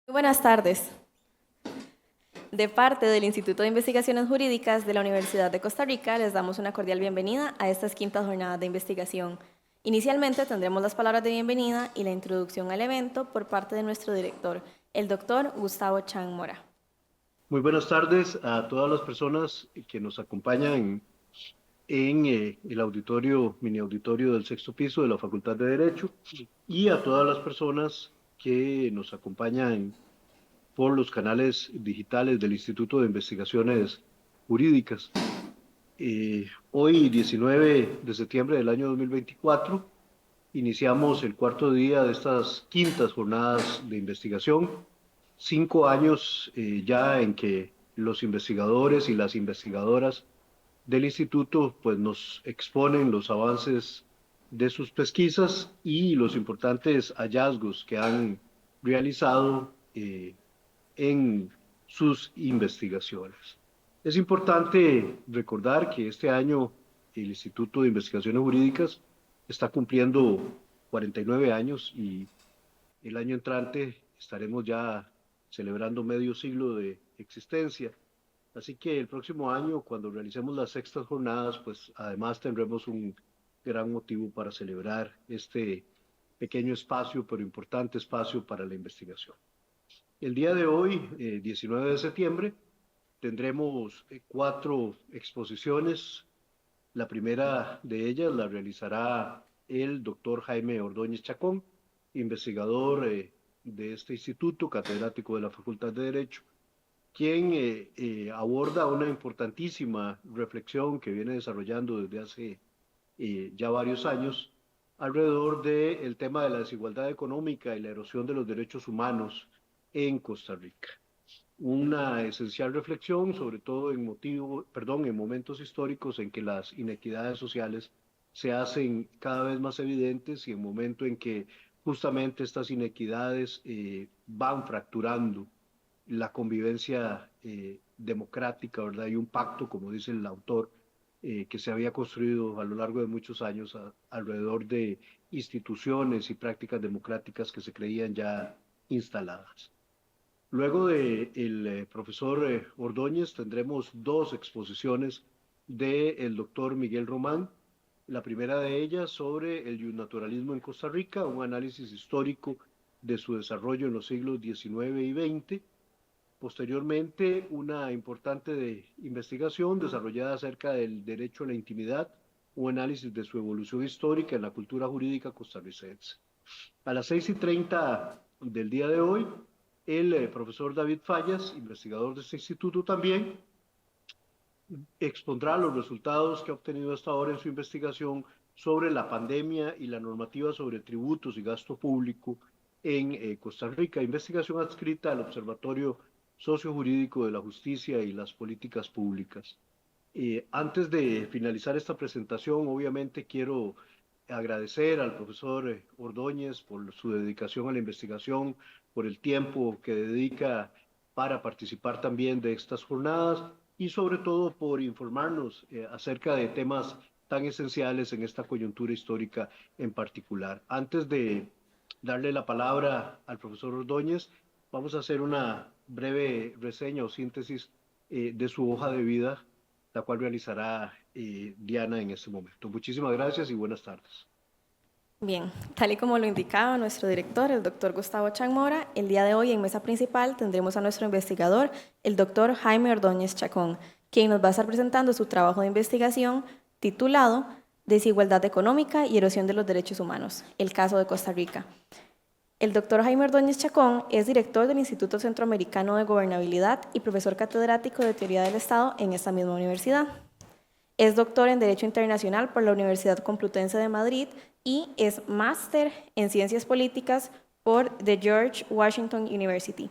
Muy buenas tardes. De parte del Instituto de Investigaciones Jurídicas de la Universidad de Costa Rica, les damos una cordial bienvenida a estas quintas jornadas de investigación. Inicialmente tendremos las palabras de bienvenida y la introducción al evento por parte de nuestro director, el doctor Gustavo Chang Mora. Muy buenas tardes a todas las personas que nos acompañan en el auditorio, mini auditorio del sexto piso de la Facultad de Derecho y a todas las personas que nos acompañan por los canales digitales del Instituto de Investigaciones Jurídicas. Hoy, 19 de septiembre del año 2024, iniciamos el cuarto día de estas quintas jornadas de investigación. 5 años ya en que los investigadores y las investigadoras del instituto pues nos exponen los avances de sus pesquisas y los importantes hallazgos que han realizado en sus investigaciones. Es importante recordar que este año el Instituto de Investigaciones Jurídicas está cumpliendo 49 años y el año entrante estaremos ya celebrando medio siglo de existencia. Así que el próximo año, cuando realicemos las sextas jornadas, pues además tendremos un gran motivo para celebrar este pequeño espacio, pero importante espacio para la investigación. El día de hoy, 19 de septiembre, tendremos 4 exposiciones. La primera de ellas la realizará el doctor Jaime Ordóñez Chacón, investigador de este instituto, catedrático de la Facultad de Derecho, quien aborda una importantísima reflexión que viene desarrollando desde hace ya varios años alrededor del tema de la desigualdad económica y la erosión de los derechos humanos en Costa Rica. Una esencial reflexión, sobre todo en momentos históricos en que las inequidades sociales se hacen cada vez más evidentes y en momento en que justamente estas inequidades van fracturando la convivencia democrática, ¿verdad? Y un pacto, como dice el autor, que se había construido a lo largo de muchos años alrededor de instituciones y prácticas democráticas que se creían ya instaladas. Luego del profesor Ordóñez tendremos 2 exposiciones del doctor Miguel Román. La primera de ellas sobre el naturalismo en Costa Rica, un análisis histórico de su desarrollo en los siglos XIX y XX. Posteriormente, una importante investigación desarrollada acerca del derecho a la intimidad, un análisis de su evolución histórica en la cultura jurídica costarricense. A las 6:30 del día de hoy, el profesor David Fallas, investigador de este instituto también, expondrá los resultados que ha obtenido hasta ahora en su investigación sobre la pandemia y la normativa sobre tributos y gasto público en Costa Rica, investigación adscrita al Observatorio Sociojurídico de la Justicia y las Políticas Públicas. Antes de finalizar esta presentación, obviamente quiero agradecer al profesor Ordóñez por su dedicación a la investigación, por el tiempo que dedica para participar también de estas jornadas y sobre todo por informarnos acerca de temas tan esenciales en esta coyuntura histórica en particular. Antes de darle la palabra al profesor Ordóñez, vamos a hacer una breve reseña o síntesis de su hoja de vida, la cual realizará Diana en este momento. Muchísimas gracias y buenas tardes. Bien, tal y como lo indicaba nuestro director, el doctor Gustavo Chang Mora, el día de hoy en mesa principal tendremos a nuestro investigador, el doctor Jaime Ordóñez Chacón, quien nos va a estar presentando su trabajo de investigación titulado Desigualdad económica y erosión de los derechos humanos, el caso de Costa Rica. El doctor Jaime Ordóñez Chacón es director del Instituto Centroamericano de Gobernabilidad y profesor catedrático de Teoría del Estado en esta misma universidad. Es doctor en Derecho Internacional por la Universidad Complutense de Madrid y es máster en Ciencias Políticas por The George Washington University.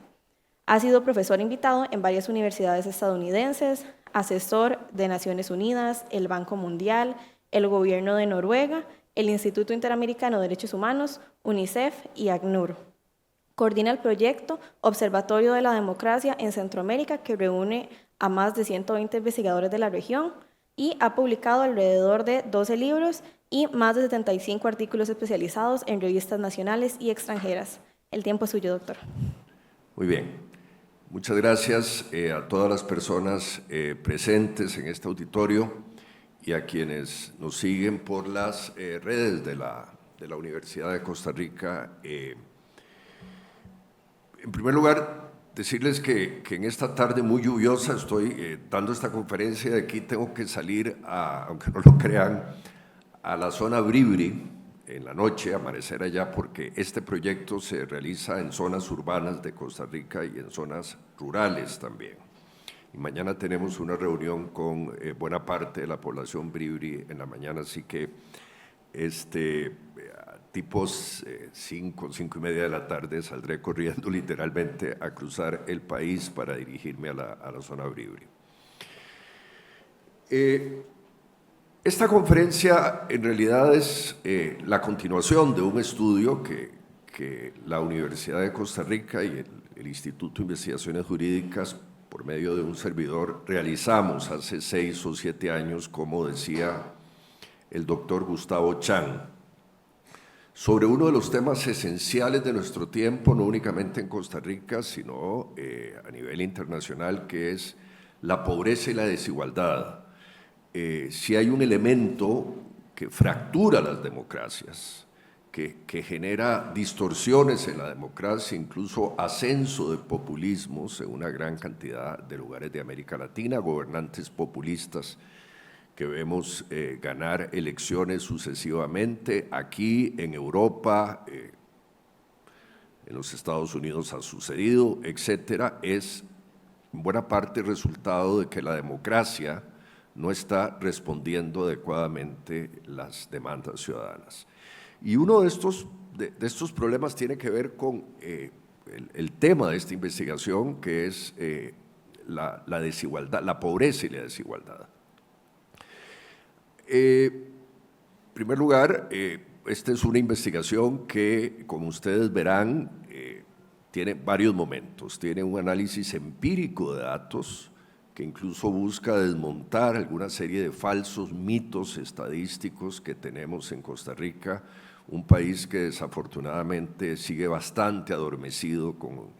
Ha sido profesor invitado en varias universidades estadounidenses, asesor de Naciones Unidas, el Banco Mundial, el Gobierno de Noruega, el Instituto Interamericano de Derechos Humanos, UNICEF y ACNUR. Coordina el proyecto Observatorio de la Democracia en Centroamérica, que reúne a más de 120 investigadores de la región, y ha publicado alrededor de 12 libros y más de 75 artículos especializados en revistas nacionales y extranjeras. El tiempo es suyo, doctor. Muy bien. Muchas gracias a todas las personas presentes en este auditorio y a quienes nos siguen por las redes de la Universidad de Costa Rica. En primer lugar, decirles que en esta tarde muy lluviosa estoy dando esta conferencia. De aquí tengo que salir, aunque no lo crean, a la zona Bribri en la noche, amanecer allá, porque este proyecto se realiza en zonas urbanas de Costa Rica y en zonas rurales también. Y mañana tenemos una reunión con buena parte de la población Bribri en la mañana, así que tipos 5:30 de la tarde saldré corriendo literalmente a cruzar el país para dirigirme a la zona Bribri. Esta conferencia en realidad es la continuación de un estudio que la Universidad de Costa Rica y el Instituto de Investigaciones Jurídicas, por medio de un servidor, realizamos hace 6 o 7 años, como decía el doctor Gustavo Chang, sobre uno de los temas esenciales de nuestro tiempo, no únicamente en Costa Rica, sino a nivel internacional, que es la pobreza y la desigualdad. Si hay un elemento que fractura las democracias, que genera distorsiones en la democracia, incluso ascenso de populismos en una gran cantidad de lugares de América Latina, gobernantes populistas que vemos ganar elecciones sucesivamente, aquí en Europa, en los Estados Unidos ha sucedido, etcétera, es en buena parte resultado de que la democracia no está respondiendo adecuadamente las demandas ciudadanas. Y uno de estos problemas tiene que ver con el tema de esta investigación, que es la desigualdad, la pobreza y la desigualdad. En primer lugar, esta es una investigación que, como ustedes verán, tiene varios momentos. Tiene un análisis empírico de datos que incluso busca desmontar alguna serie de falsos mitos estadísticos que tenemos en Costa Rica, un país que desafortunadamente sigue bastante adormecido con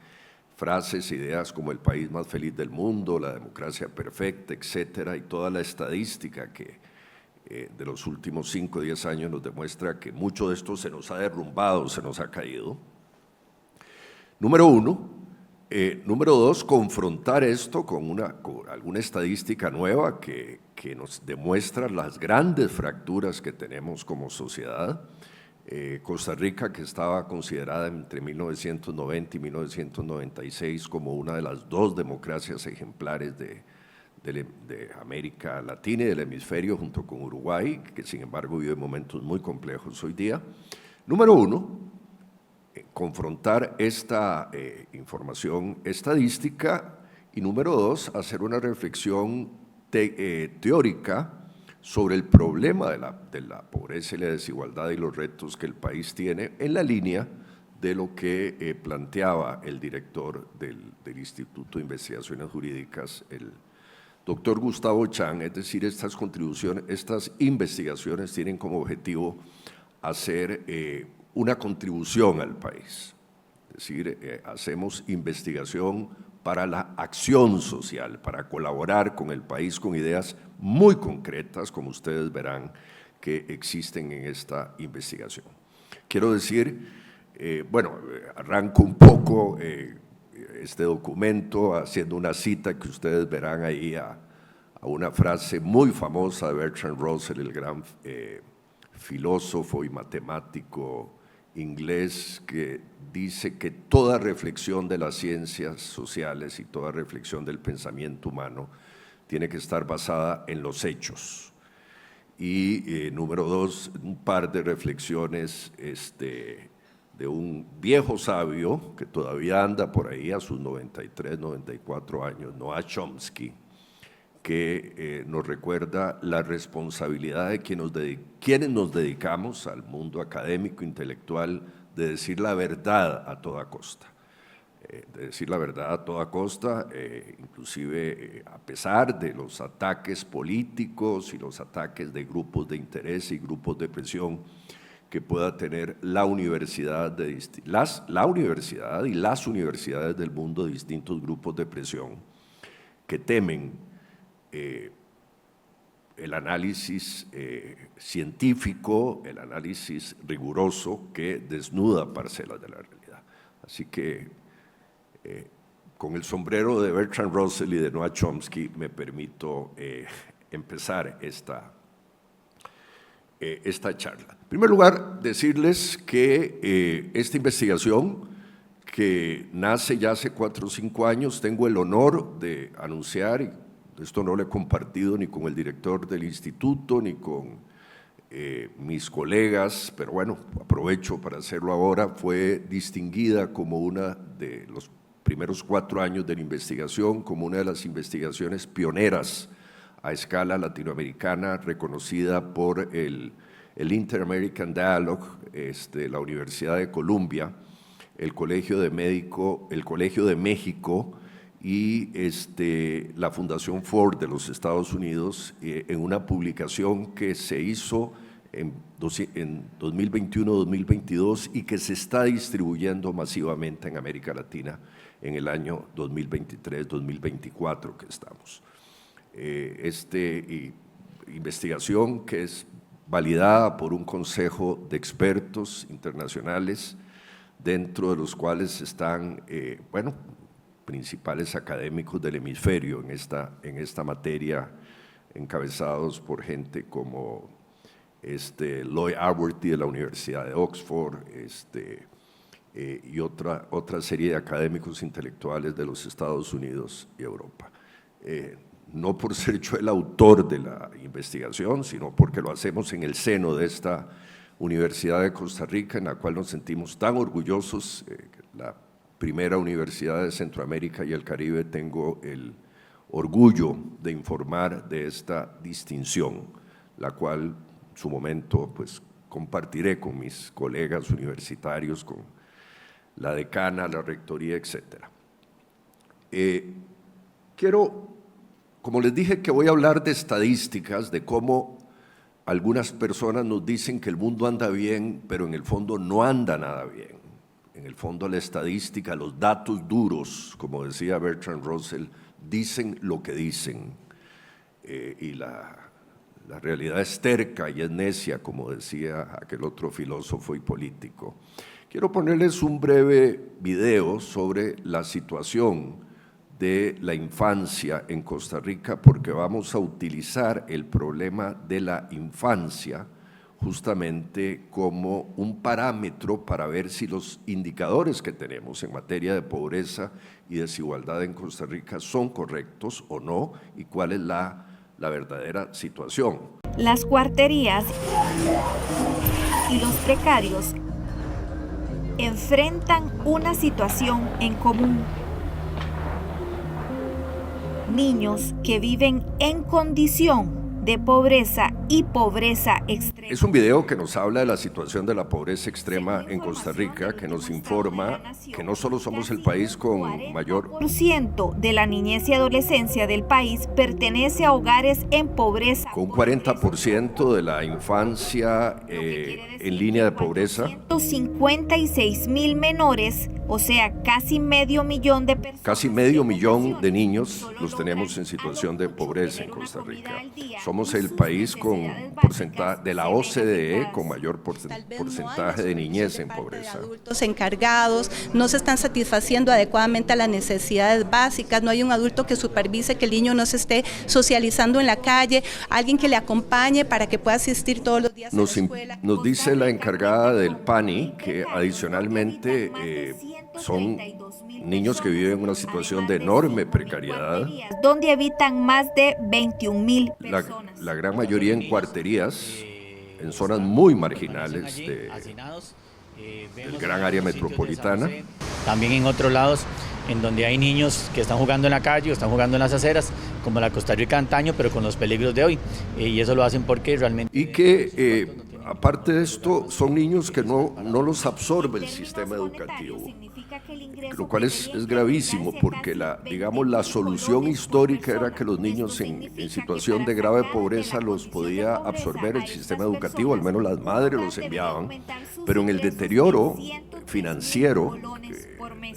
frases, ideas como el país más feliz del mundo, la democracia perfecta, etcétera, y toda la estadística que de los últimos 5 o 10 años nos demuestra que mucho de esto se nos ha derrumbado, se nos ha caído. Número uno. Número dos, confrontar esto con alguna estadística nueva que nos demuestra las grandes fracturas que tenemos como sociedad. Costa Rica, que estaba considerada entre 1990 y 1996 como una de las 2 democracias ejemplares de América Latina y del hemisferio, junto con Uruguay, que sin embargo vive momentos muy complejos hoy día. Número uno, confrontar esta información estadística, y número dos, hacer una reflexión teórica sobre el problema de la pobreza y la desigualdad y los retos que el país tiene, en la línea de lo que planteaba el director del Instituto de Investigaciones Jurídicas, el doctor Gustavo Chang. Es decir, estas investigaciones tienen como objetivo hacer una contribución al país. Es decir, hacemos investigación para la acción social, para colaborar con el país con ideas muy concretas, como ustedes verán que existen en esta investigación. Quiero decir, arranco un poco este documento haciendo una cita que ustedes verán ahí a una frase muy famosa de Bertrand Russell, el gran filósofo y matemático inglés, que dice que toda reflexión de las ciencias sociales y toda reflexión del pensamiento humano tiene que estar basada en los hechos. Y número dos, un par de reflexiones de un viejo sabio que todavía anda por ahí a sus 93, 94 años, Noam Chomsky, que nos recuerda la responsabilidad de quienes nos dedicamos al mundo académico, intelectual, de decir la verdad a toda costa. De decir la verdad a toda costa, inclusive a pesar de los ataques políticos y los ataques de grupos de interés y grupos de presión que pueda tener la universidad, la universidad y las universidades del mundo de distintos grupos de presión que temen el análisis científico, el análisis riguroso que desnuda parcelas de la realidad. Así que con el sombrero de Bertrand Russell y de Noam Chomsky me permito empezar esta charla. En primer lugar, decirles que esta investigación, que nace ya hace 4 o 5 años, tengo el honor de anunciar, y esto no lo he compartido ni con el director del instituto, ni con mis colegas, pero bueno, aprovecho para hacerlo ahora, fue distinguida como una de los primeros 4 años de la investigación, como una de las investigaciones pioneras a escala latinoamericana, reconocida por el Inter-American Dialogue, la Universidad de Columbia, el Colegio de México y la Fundación Ford de los Estados Unidos, en una publicación que se hizo en 2021-2022 y que se está distribuyendo masivamente en América Latina en el año 2023-2024 que estamos. Investigación que es validada por un consejo de expertos internacionales, dentro de los cuales están, principales académicos del hemisferio en esta materia, encabezados por gente como Lloyd Aberty de la Universidad de Oxford, y otra serie de académicos intelectuales de los Estados Unidos y Europa. No por ser yo el autor de la investigación, sino porque lo hacemos en el seno de esta Universidad de Costa Rica, en la cual nos sentimos tan orgullosos, la primera universidad de Centroamérica y el Caribe. Tengo el orgullo de informar de esta distinción, la cual en su momento pues compartiré con mis colegas universitarios, con la decana, la rectoría, etcétera. Como les dije, que voy a hablar de estadísticas, de cómo algunas personas nos dicen que el mundo anda bien, pero en el fondo no anda nada bien. En el fondo la estadística, los datos duros, como decía Bertrand Russell, dicen lo que dicen. Y la realidad es terca y es necia, como decía aquel otro filósofo y político. Quiero ponerles un breve video sobre la situación de la infancia en Costa Rica, porque vamos a utilizar el problema de la infancia justamente como un parámetro para ver si los indicadores que tenemos en materia de pobreza y desigualdad en Costa Rica son correctos o no, y cuál es la verdadera situación. Las guarderías y los precarios enfrentan una situación en común. Niños que viven en condición de pobreza y pobreza extrema. Es un video que nos habla de la situación de la pobreza extrema en Costa Rica, que nos informa que no solo somos el país con mayor... El 40% de la niñez y adolescencia del país pertenece a hogares en pobreza. Con un 40% de la infancia en línea de pobreza. 156,000 menores, o sea, casi medio millón de personas. Casi medio millón de niños los tenemos en situación de pobreza en Costa Rica. Somos el país con porcentaje de la OCDE con mayor porcentaje de niñez en pobreza. Adultos encargados, no se están satisfaciendo adecuadamente a las necesidades básicas, no hay un adulto que supervise que el niño no se esté socializando en la calle, alguien que le acompañe para que pueda asistir todos los días a la escuela. Nos dice la encargada del PANI que adicionalmente son niños que viven en una situación de enorme precariedad, donde habitan más de 21,000 personas. La gran mayoría en cuarterías, en zonas muy marginales del gran área metropolitana. También en otros lados, en donde hay niños que están jugando en la calle o están jugando en las aceras, como la Costa Rica antaño, pero con los peligros de hoy. Y eso lo hacen porque realmente... Y que aparte de esto, son niños que no los absorbe el sistema educativo, lo cual es gravísimo, porque digamos, la solución histórica era que los niños en situación de grave pobreza los podía absorber el sistema educativo, al menos las madres los enviaban, pero en el deterioro financiero,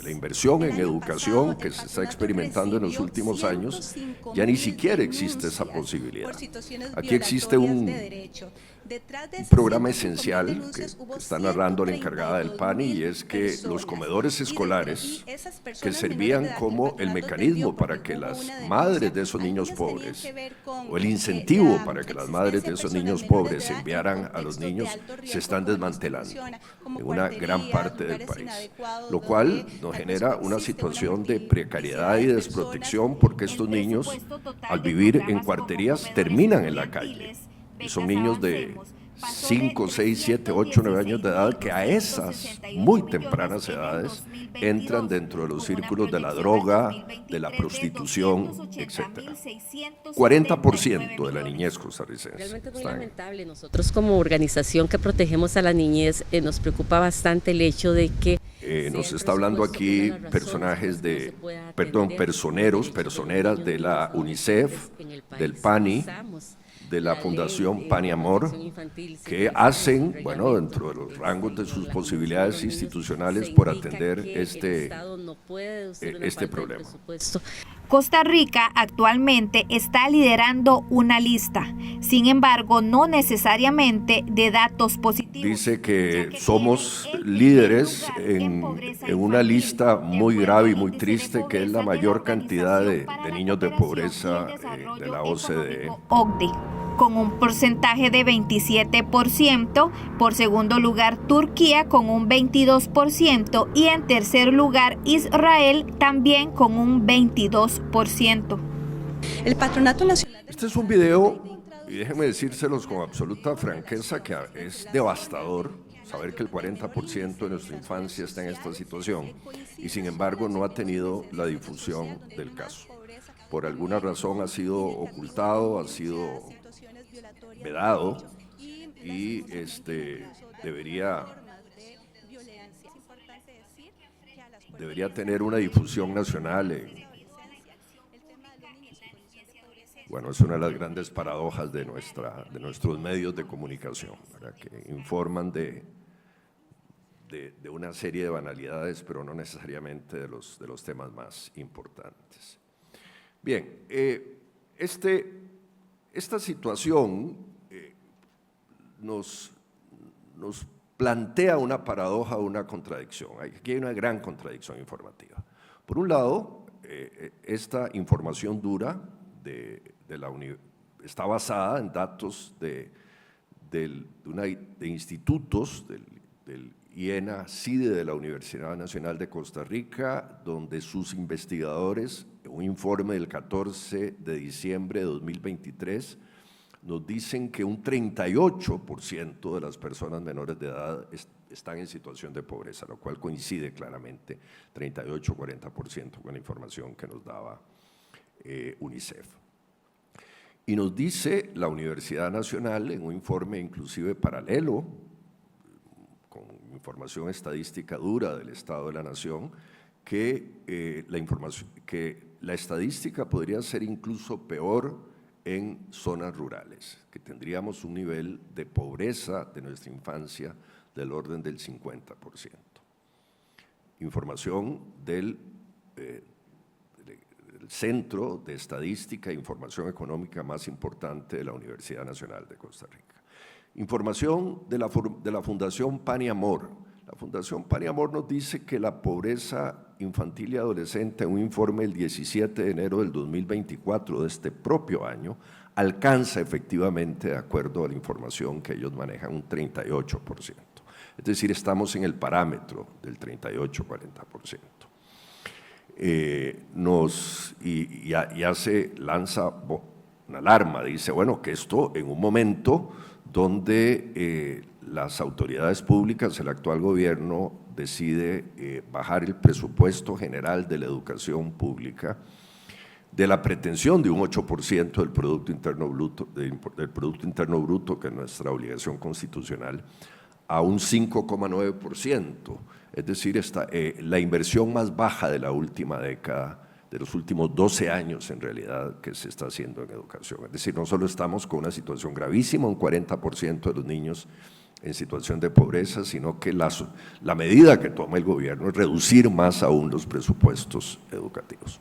la inversión en educación que se está experimentando en los últimos años, ya ni siquiera existe esa posibilidad. Aquí existe un programa esencial que está narrando la encargada del PANI, y es que los comedores escolares, que servían como el mecanismo para que las madres de esos niños pobres, o el incentivo para que las madres de esos niños pobres enviaran a los niños, se están desmantelando en una gran parte del país, lo cual nos genera una situación de precariedad y desprotección, porque estos niños, al vivir en cuarterías, terminan en la calle. Y son niños de 5, 6, 7, 8, 9 años de edad que a esas muy tempranas edades entran dentro de los círculos de la droga, de la prostitución, etc. 40% de la niñez costarricense. Realmente muy lamentable. Nosotros como organización que protegemos a la niñez nos preocupa bastante el hecho de que nos está hablando aquí personajes personeras de la UNICEF, del PANI, de la Fundación Pan y Amor, que hacen, bueno, dentro de los rangos de sus posibilidades institucionales, por atender este problema. Costa Rica actualmente está liderando una lista, sin embargo, no necesariamente de datos positivos. Dice que somos líderes en una lista muy grave y muy triste, que es la mayor cantidad de niños de pobreza de la OCDE. Con un porcentaje de 27%, por segundo lugar Turquía con un 22% y en tercer lugar Israel también con un 22%. El Patronato Nacional... Este es un video, y déjenme decírselos con absoluta franqueza, que es devastador saber que el 40% de nuestra infancia está en esta situación y sin embargo no ha tenido la difusión del caso. Por alguna razón ha sido ocultado, ha sido vedado, y debería tener una difusión nacional. Bueno, es una de las grandes paradojas de nuestros medios de comunicación, ¿verdad?, que informan de una serie de banalidades, pero no necesariamente de los temas más importantes. Bien, esta situación nos plantea una paradoja, una contradicción. Aquí hay una gran contradicción informativa. Por un lado, esta información dura está basada en datos de institutos del IENA-CIDE de la Universidad Nacional de Costa Rica, donde sus investigadores, en un informe del 14 de diciembre de 2023, nos dicen que un 38% de las personas menores de edad están en situación de pobreza, lo cual coincide claramente, 38-40%, con la información que nos daba UNICEF. Y nos dice la Universidad Nacional, en un informe inclusive paralelo, con información estadística dura del Estado de la Nación, que la estadística podría ser incluso peor en zonas rurales, que tendríamos un nivel de pobreza de nuestra infancia del orden del 50%. Información del Centro de Estadística e Información Económica más importante de la Universidad Nacional de Costa Rica. Información de la Fundación Pan y Amor. La Fundación Pan y Amor nos dice que la pobreza infantil y adolescente, en un informe del 17 de enero del 2024 de este propio año, alcanza efectivamente, de acuerdo a la información que ellos manejan, un 38%. Es decir, estamos en el parámetro del 38-40%. Ya se lanza una alarma, dice, bueno, que esto en un momento donde las autoridades públicas, el actual gobierno, decide bajar el presupuesto general de la educación pública, de la pretensión de un 8% del Producto Interno Bruto, del Producto Interno Bruto, que es nuestra obligación constitucional, a un 5,9%, es decir, la inversión más baja de la última década, de los últimos 12 años en realidad, que se está haciendo en educación. Es decir, no solo estamos con una situación gravísima, un 40% de los niños en situación de pobreza, sino que la medida que toma el gobierno es reducir más aún los presupuestos educativos.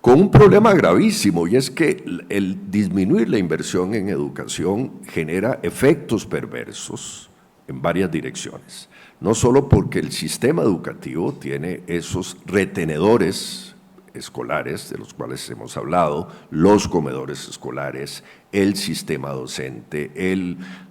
Con un problema gravísimo, y es que el disminuir la inversión en educación genera efectos perversos en varias direcciones. No solo porque el sistema educativo tiene esos retenedores escolares, de los cuales hemos hablado, los comedores escolares, el sistema docente,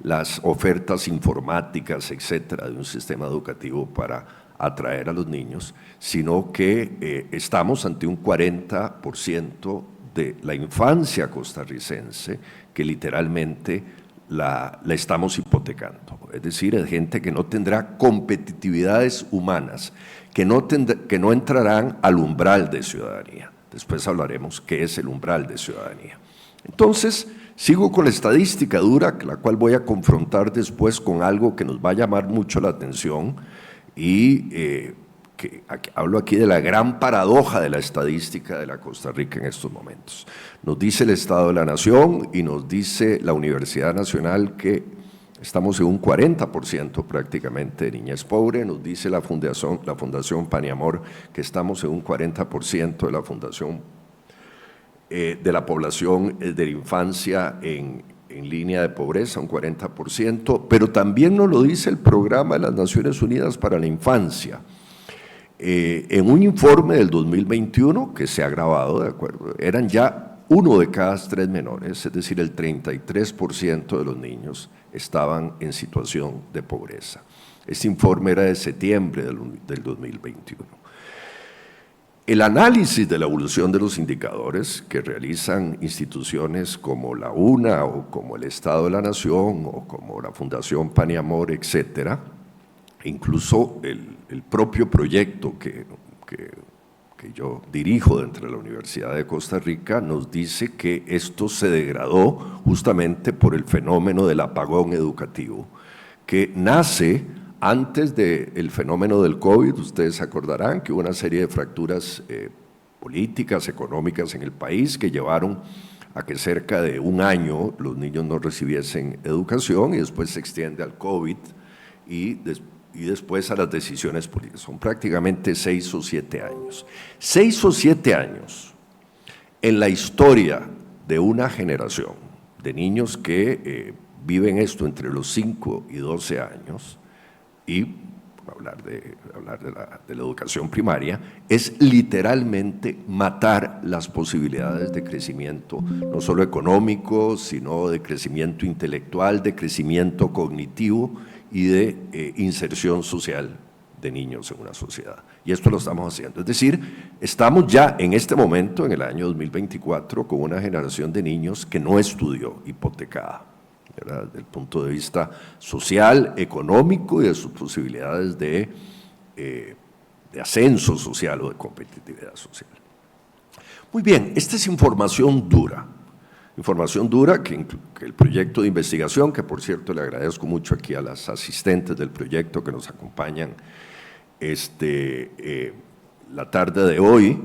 las ofertas informáticas, etcétera, de un sistema educativo para atraer a los niños, sino que estamos ante un 40% de la infancia costarricense que literalmente la estamos hipotecando. Es decir, es gente que no tendrá competitividades humanas, que no entrarán al umbral de ciudadanía. Después hablaremos qué es el umbral de ciudadanía. Entonces, sigo con la estadística dura, la cual voy a confrontar después con algo que nos va a llamar mucho la atención, y hablo aquí de la gran paradoja de la estadística de la Costa Rica en estos momentos. Nos dice el Estado de la Nación y nos dice la Universidad Nacional que estamos en un 40% prácticamente de niñez pobre, nos dice la Fundación Pan y Amor que estamos en un 40% de la fundación de la población de la infancia en línea de pobreza, un 40%, pero también nos lo dice el Programa de las Naciones Unidas para la Infancia. En un informe del 2021 que se ha grabado, de acuerdo, eran ya 1 de cada 3 menores, es decir, el 33% de los niños estaban en situación de pobreza. Este informe era de septiembre del 2021. El análisis de la evolución de los indicadores que realizan instituciones como la UNA o como el Estado de la Nación o como la Fundación Pan y Amor, etcétera, incluso el propio proyecto que yo dirijo dentro de la Universidad de Costa Rica nos dice que esto se degradó justamente por el fenómeno del apagón educativo, que nace antes del fenómeno del COVID. Ustedes se acordarán que hubo una serie de fracturas políticas, económicas en el país que llevaron a que cerca de un año los niños no recibiesen educación, y después se extiende al COVID y después a las decisiones políticas. Son prácticamente 6 o 7 años. 6 o 7 años en la historia de una generación de niños que viven esto entre los 5 y 12 años, y hablar de la educación primaria, es literalmente matar las posibilidades de crecimiento, no solo económico, sino de crecimiento intelectual, de crecimiento cognitivo y de inserción social de niños en una sociedad. Y esto lo estamos haciendo. Es decir, estamos ya en este momento, en el año 2024, con una generación de niños que no estudió, hipotecada, ¿verdad?, desde el punto de vista social, económico y de sus posibilidades de ascenso social o de competitividad social. Muy bien, esta es información dura que el proyecto de investigación, que por cierto le agradezco mucho aquí a las asistentes del proyecto que nos acompañan la tarde de hoy,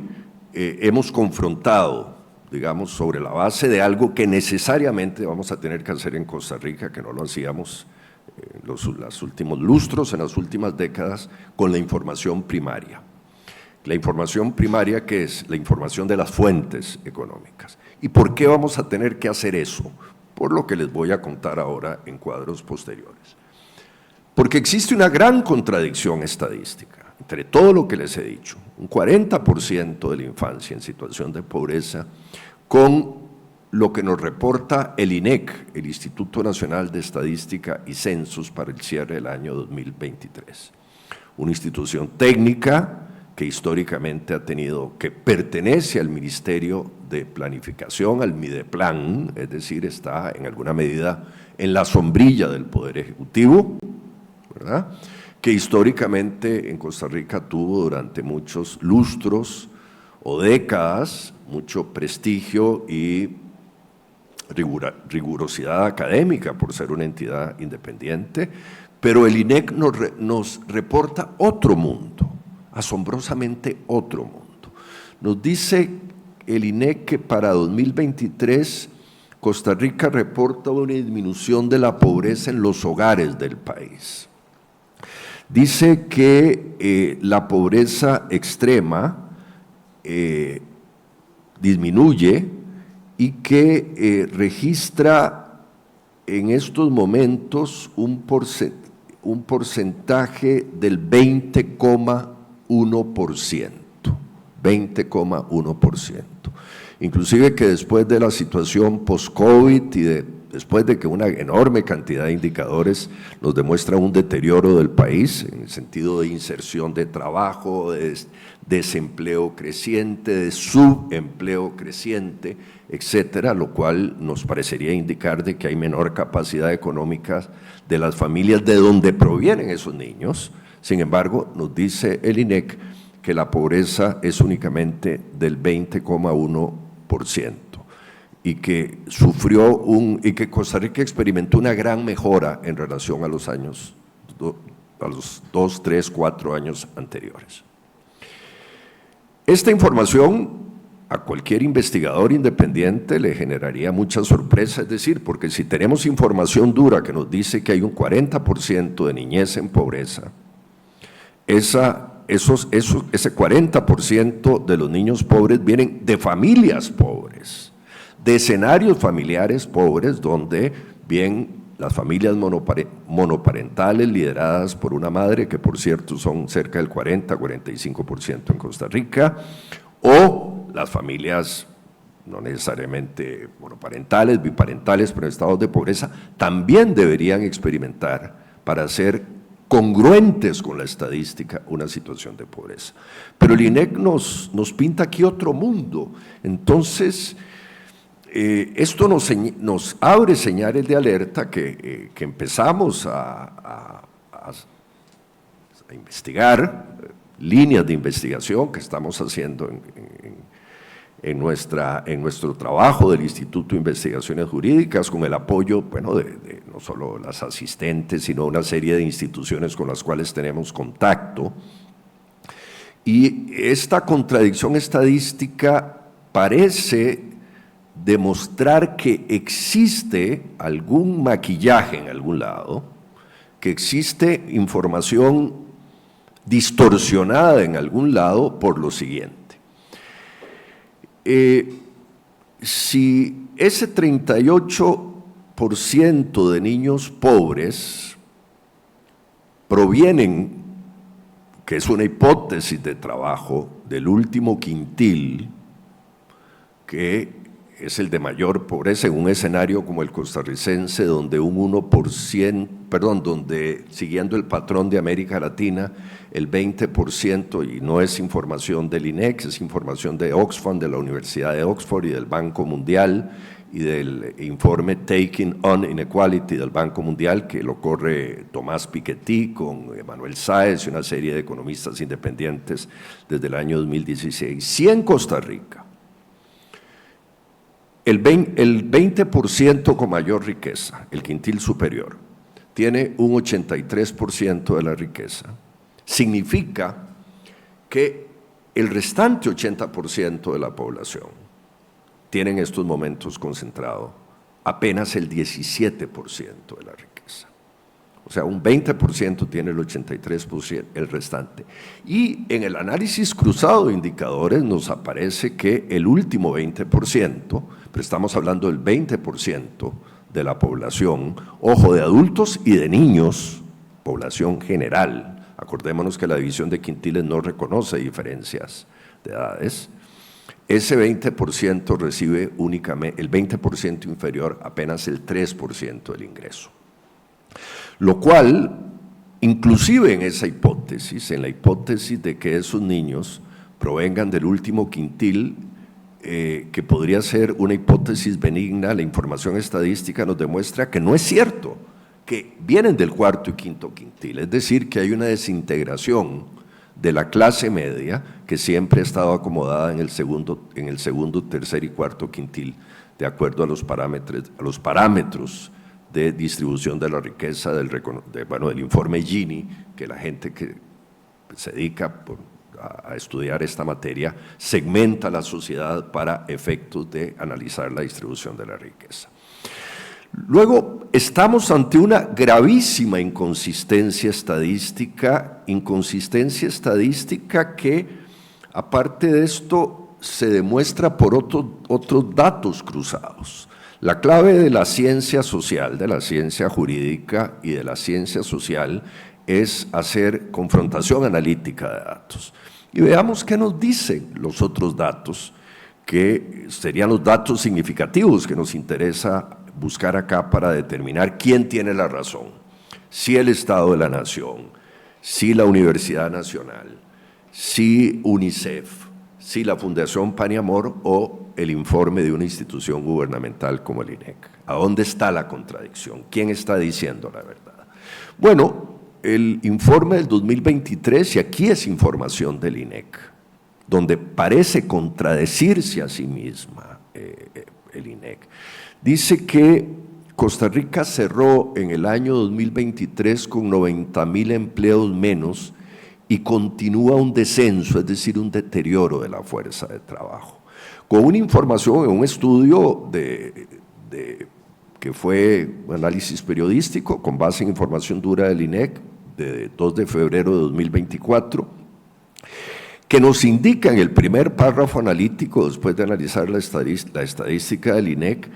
hemos confrontado, digamos, sobre la base de algo que necesariamente vamos a tener que hacer en Costa Rica, que no lo hacíamos en los últimos lustros, en las últimas décadas, con la información primaria. La información primaria, que es la información de las fuentes económicas. ¿Y por qué vamos a tener que hacer eso? Por lo que les voy a contar ahora en cuadros posteriores. Porque existe una gran contradicción estadística entre todo lo que les he dicho, un 40% de la infancia en situación de pobreza, con lo que nos reporta el INEC, el Instituto Nacional de Estadística y Censos, para el cierre del año 2023. Una institución técnica que históricamente que pertenece al Ministerio de Planificación, al Mideplan, es decir, está en alguna medida en la sombrilla del Poder Ejecutivo, ¿verdad?, que históricamente en Costa Rica tuvo durante muchos lustros o décadas mucho prestigio y rigurosidad académica por ser una entidad independiente, pero el INEC nos reporta otro mundo, asombrosamente otro mundo. Nos dice el INEC que para 2023 Costa Rica reporta una disminución de la pobreza en los hogares del país. Dice que la pobreza extrema disminuye y que registra en estos momentos un porcentaje del 20,1%. 20,1%. Inclusive que después de la situación post-COVID y después de que una enorme cantidad de indicadores nos demuestran un deterioro del país en el sentido de inserción de trabajo, de desempleo creciente, de subempleo creciente, etcétera, lo cual nos parecería indicar de que hay menor capacidad económica de las familias de donde provienen esos niños. Sin embargo, nos dice el INEC que la pobreza es únicamente del 20,1% y que y que Costa Rica experimentó una gran mejora en relación a los años, a los 2, 3, 4 años anteriores. Esta información a cualquier investigador independiente le generaría mucha sorpresa, es decir, porque si tenemos información dura que nos dice que hay un 40% de niñez en pobreza, ese 40% de los niños pobres vienen de familias pobres, de escenarios familiares pobres donde bien las familias monoparentales lideradas por una madre, que por cierto son cerca del 40-45% en Costa Rica, o las familias no necesariamente monoparentales, biparentales, pero en estados de pobreza, también deberían experimentar para ser congruentes con la estadística una situación de pobreza. Pero el INEC nos pinta aquí otro mundo. Entonces, esto nos abre señales de alerta que empezamos a investigar, líneas de investigación que estamos haciendo en nuestro trabajo del Instituto de Investigaciones Jurídicas, con el apoyo, bueno, de no solo las asistentes, sino una serie de instituciones con las cuales tenemos contacto. Y esta contradicción estadística parece demostrar que existe algún maquillaje en algún lado, que existe información distorsionada en algún lado por lo siguiente. Si ese 38% de niños pobres provienen, que es una hipótesis de trabajo, del último quintil, que es el de mayor pobreza en un escenario como el costarricense, donde un 1%, donde siguiendo el patrón de América Latina, el 20%, y no es información del INEC, es información de Oxfam, de la Universidad de Oxford y del Banco Mundial, y del informe Taking on Inequality del Banco Mundial, que lo corre Tomás Piketty con Emanuel Sáez y una serie de economistas independientes desde el año 2016. Si en Costa Rica el 20% con mayor riqueza, el quintil superior, tiene un 83% de la riqueza, significa que el restante 80% de la población tiene en estos momentos concentrado apenas el 17% de la riqueza. O sea, un 20% tiene el 83%, el restante. Y en el análisis cruzado de indicadores nos aparece que el último 20%, pero estamos hablando del 20% de la población, ojo, de adultos y de niños, población general. Acordémonos que la división de quintiles no reconoce diferencias de edades. Ese 20% recibe únicamente, el 20% inferior, apenas el 3% del ingreso. Lo cual, inclusive en esa hipótesis, en la hipótesis de que esos niños provengan del último quintil, que podría ser una hipótesis benigna, la información estadística nos demuestra que no es cierto, que vienen del cuarto y quinto quintil, es decir, que hay una desintegración de la clase media, que siempre ha estado acomodada en el segundo, tercer y cuarto quintil, de acuerdo a los parámetros de distribución de la riqueza del informe Gini, que la gente que se dedica a estudiar esta materia segmenta la sociedad para efectos de analizar la distribución de la riqueza. Luego, estamos ante una gravísima inconsistencia estadística que, aparte de esto, se demuestra por otros datos cruzados. La clave de la ciencia social, de la ciencia jurídica y de la ciencia social es hacer confrontación analítica de datos. Y veamos qué nos dicen los otros datos, que serían los datos significativos que nos interesa buscar acá para determinar quién tiene la razón, si el Estado de la Nación, si la Universidad Nacional, si UNICEF, si la Fundación Pan y Amor o el informe de una institución gubernamental como el INEC. ¿A dónde está la contradicción? ¿Quién está diciendo la verdad? Bueno, el informe del 2023, y aquí es información del INEC, donde parece contradecirse a sí misma el INEC, dice que Costa Rica cerró en el año 2023 con 90,000 empleos menos y continúa un descenso, es decir, un deterioro de la fuerza de trabajo. Con una información en un estudio que fue un análisis periodístico con base en información dura del INEC de 2 de febrero de 2024, que nos indica en el primer párrafo analítico, después de analizar la estadística del INEC,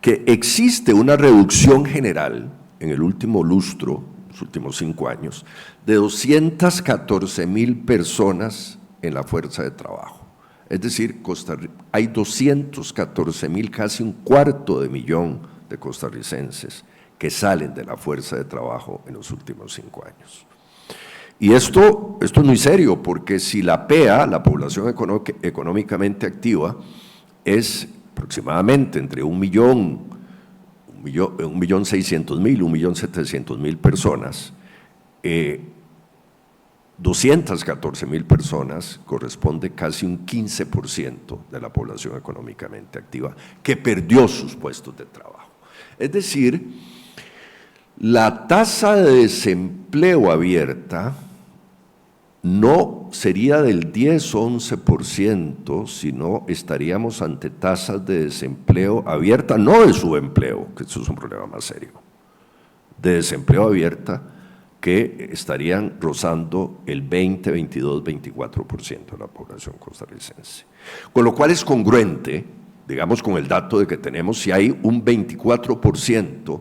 que existe una reducción general en el último lustro, los últimos 5 años, de 214,000 personas en la fuerza de trabajo. Es decir, hay 214,000, casi 250,000 de costarricenses que salen de la fuerza de trabajo en los últimos 5 años. Y esto es muy serio, porque si la PEA, la población económicamente activa, es aproximadamente entre 1,600,000, 1,700,000 personas, 214,000 personas corresponde casi un 15% de la población económicamente activa que perdió sus puestos de trabajo. Es decir, la tasa de desempleo abierta no sería del 10 o 11%, sino estaríamos ante tasas de desempleo abierta, no de subempleo, que eso es un problema más serio, de desempleo abierta, que estarían rozando el 20, 22, 24% de la población costarricense. Con lo cual es congruente, digamos, con el dato de que tenemos, si hay un 24%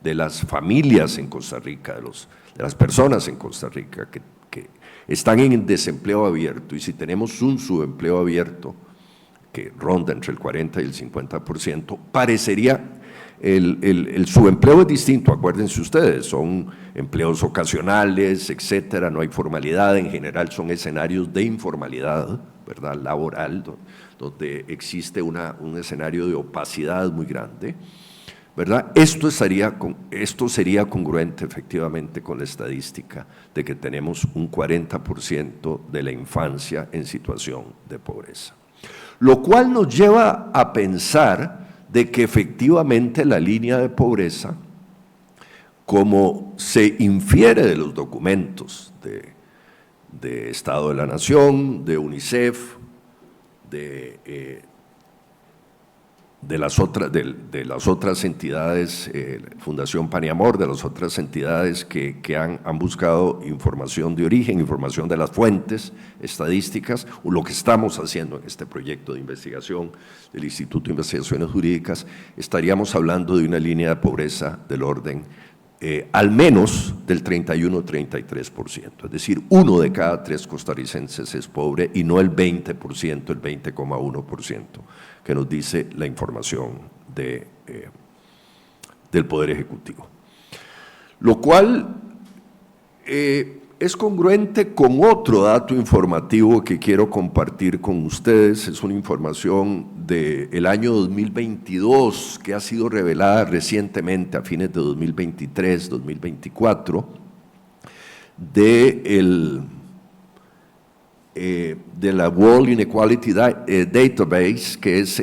de las familias en Costa Rica, de las personas en Costa Rica que están en desempleo abierto, y si tenemos un subempleo abierto que ronda entre el 40 y el 50%, parecería, el subempleo es distinto, acuérdense ustedes, son empleos ocasionales, etcétera, no hay formalidad, en general son escenarios de informalidad, ¿verdad?, laboral, donde existe un escenario de opacidad muy grande, ¿verdad? Esto sería congruente efectivamente con la estadística de que tenemos un 40% de la infancia en situación de pobreza. Lo cual nos lleva a pensar de que efectivamente la línea de pobreza, como se infiere de los documentos de Estado de la Nación, de UNICEF, de las otras entidades, Fundación Pan y Amor, de las otras entidades que han buscado información de origen, información de las fuentes estadísticas, o lo que estamos haciendo en este proyecto de investigación del Instituto de Investigaciones Jurídicas, estaríamos hablando de una línea de pobreza del orden al menos del 31-33%, es decir, 1 de cada 3 costarricenses es pobre y no el 20%, el 20,1% que nos dice la información del Poder Ejecutivo. Lo cual es congruente con otro dato informativo que quiero compartir con ustedes. Es una información del año 2022 que ha sido revelada recientemente a fines de 2023, 2024, del de la World Inequality Database, que es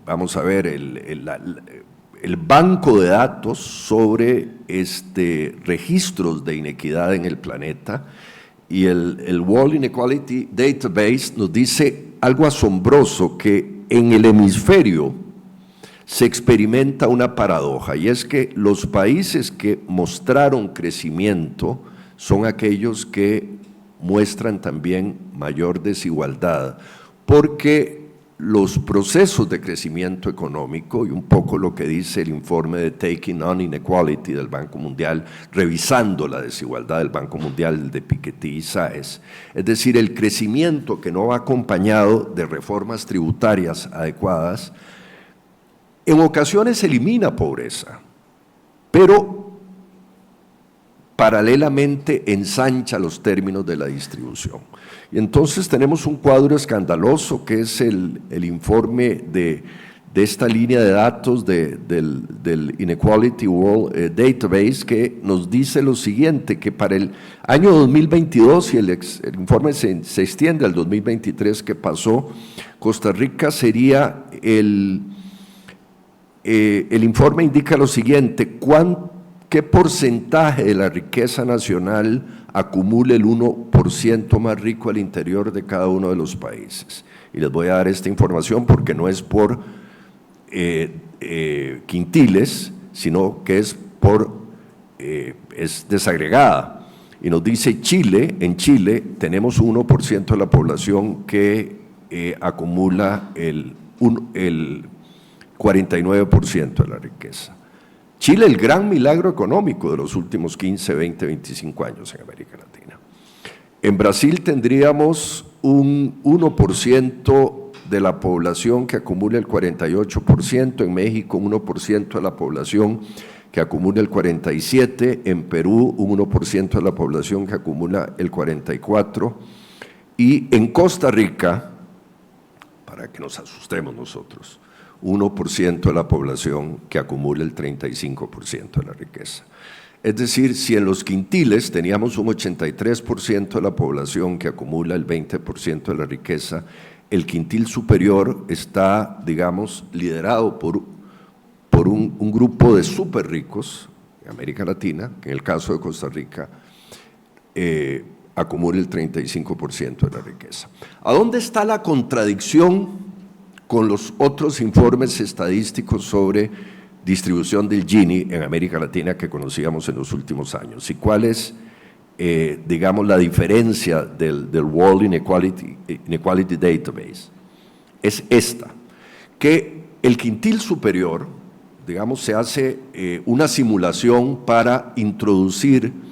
vamos a ver, el banco de datos sobre registros de inequidad en el planeta. Y el World Inequality Database nos dice algo asombroso, que en el hemisferio se experimenta una paradoja, y es que los países que mostraron crecimiento son aquellos que muestran también mayor desigualdad, porque los procesos de crecimiento económico, y un poco lo que dice el informe de Taking on Inequality del Banco Mundial, revisando la desigualdad del Banco Mundial de Piketty y Sáez, es decir, el crecimiento que no va acompañado de reformas tributarias adecuadas, en ocasiones elimina pobreza, pero paralelamente ensancha los términos de la distribución. Y entonces tenemos un cuadro escandaloso, que es el informe de esta línea de datos del Inequality World Database, que nos dice lo siguiente, que para el año 2022, y el informe se extiende al 2023 que pasó, Costa Rica sería el informe indica lo siguiente: ¿qué porcentaje de la riqueza nacional acumula el 1% más rico al interior de cada uno de los países? Y les voy a dar esta información porque no es por quintiles, sino que es es desagregada. Y nos dice Chile: en Chile tenemos 1% de la población que acumula el 49% de la riqueza. Chile, el gran milagro económico de los últimos 15, 20, 25 años en América Latina. En Brasil tendríamos un 1% de la población que acumula el 48%, en México un 1% de la población que acumula el 47%, en Perú un 1% de la población que acumula el 44%, y en Costa Rica, para que nos asustemos nosotros, 1% de la población que acumula el 35% de la riqueza. Es decir, si en los quintiles teníamos un 83% de la población que acumula el 20% de la riqueza, el quintil superior está, digamos, liderado por un grupo de súper ricos en América Latina, que en el caso de Costa Rica acumula el 35% de la riqueza. ¿A dónde está la contradicción con los otros informes estadísticos sobre distribución del Gini en América Latina que conocíamos en los últimos años? ¿Y cuál es, digamos, la diferencia del World Inequality Database? Es esta, que el quintil superior, digamos, se hace una simulación para introducir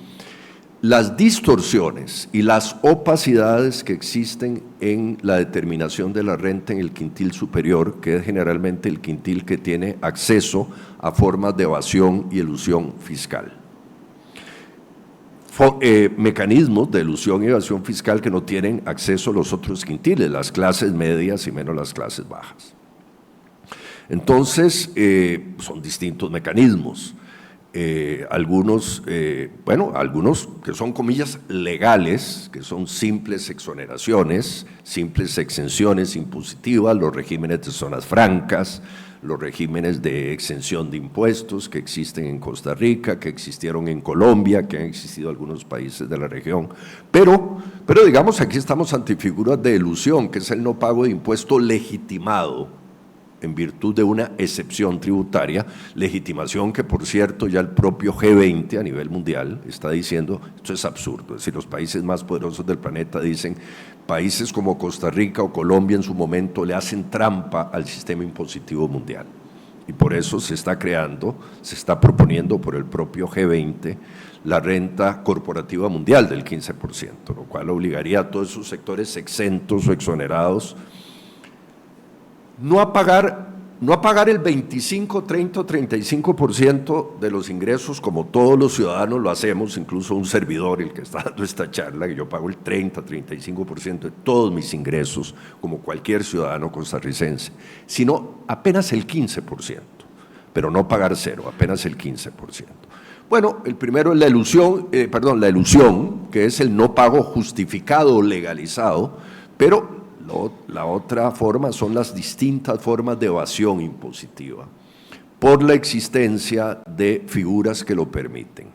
las distorsiones y las opacidades que existen en la determinación de la renta en el quintil superior, que es generalmente el quintil que tiene acceso a formas de evasión y elusión fiscal. Mecanismos de elusión y evasión fiscal que no tienen acceso a los otros quintiles, las clases medias y menos las clases bajas. Entonces, son distintos mecanismos. Algunos que son, comillas, legales, que son simples exoneraciones, simples exenciones impositivas, los regímenes de zonas francas, los regímenes de exención de impuestos que existen en Costa Rica, que existieron en Colombia, que han existido en algunos países de la región, pero digamos, aquí estamos ante figuras de elusión, que es el no pago de impuesto legitimado en virtud de una excepción tributaria, legitimación que, por cierto, ya el propio G20 a nivel mundial está diciendo, esto es absurdo. Es decir, los países más poderosos del planeta dicen, países como Costa Rica o Colombia en su momento le hacen trampa al sistema impositivo mundial. Y por eso se está proponiendo por el propio G20 la renta corporativa mundial del 15%, lo cual obligaría a todos esos sectores exentos o exonerados no a pagar el 25, 30 o 35% de los ingresos como todos los ciudadanos lo hacemos, incluso un servidor, el que está dando esta charla, que yo pago el 30, 35% de todos mis ingresos como cualquier ciudadano costarricense, sino apenas el 15%, pero no pagar cero, apenas el 15%. Bueno, el primero es la ilusión, la elusión, que es el no pago justificado o legalizado, pero la otra forma son las distintas formas de evasión impositiva, por la existencia de figuras que lo permiten.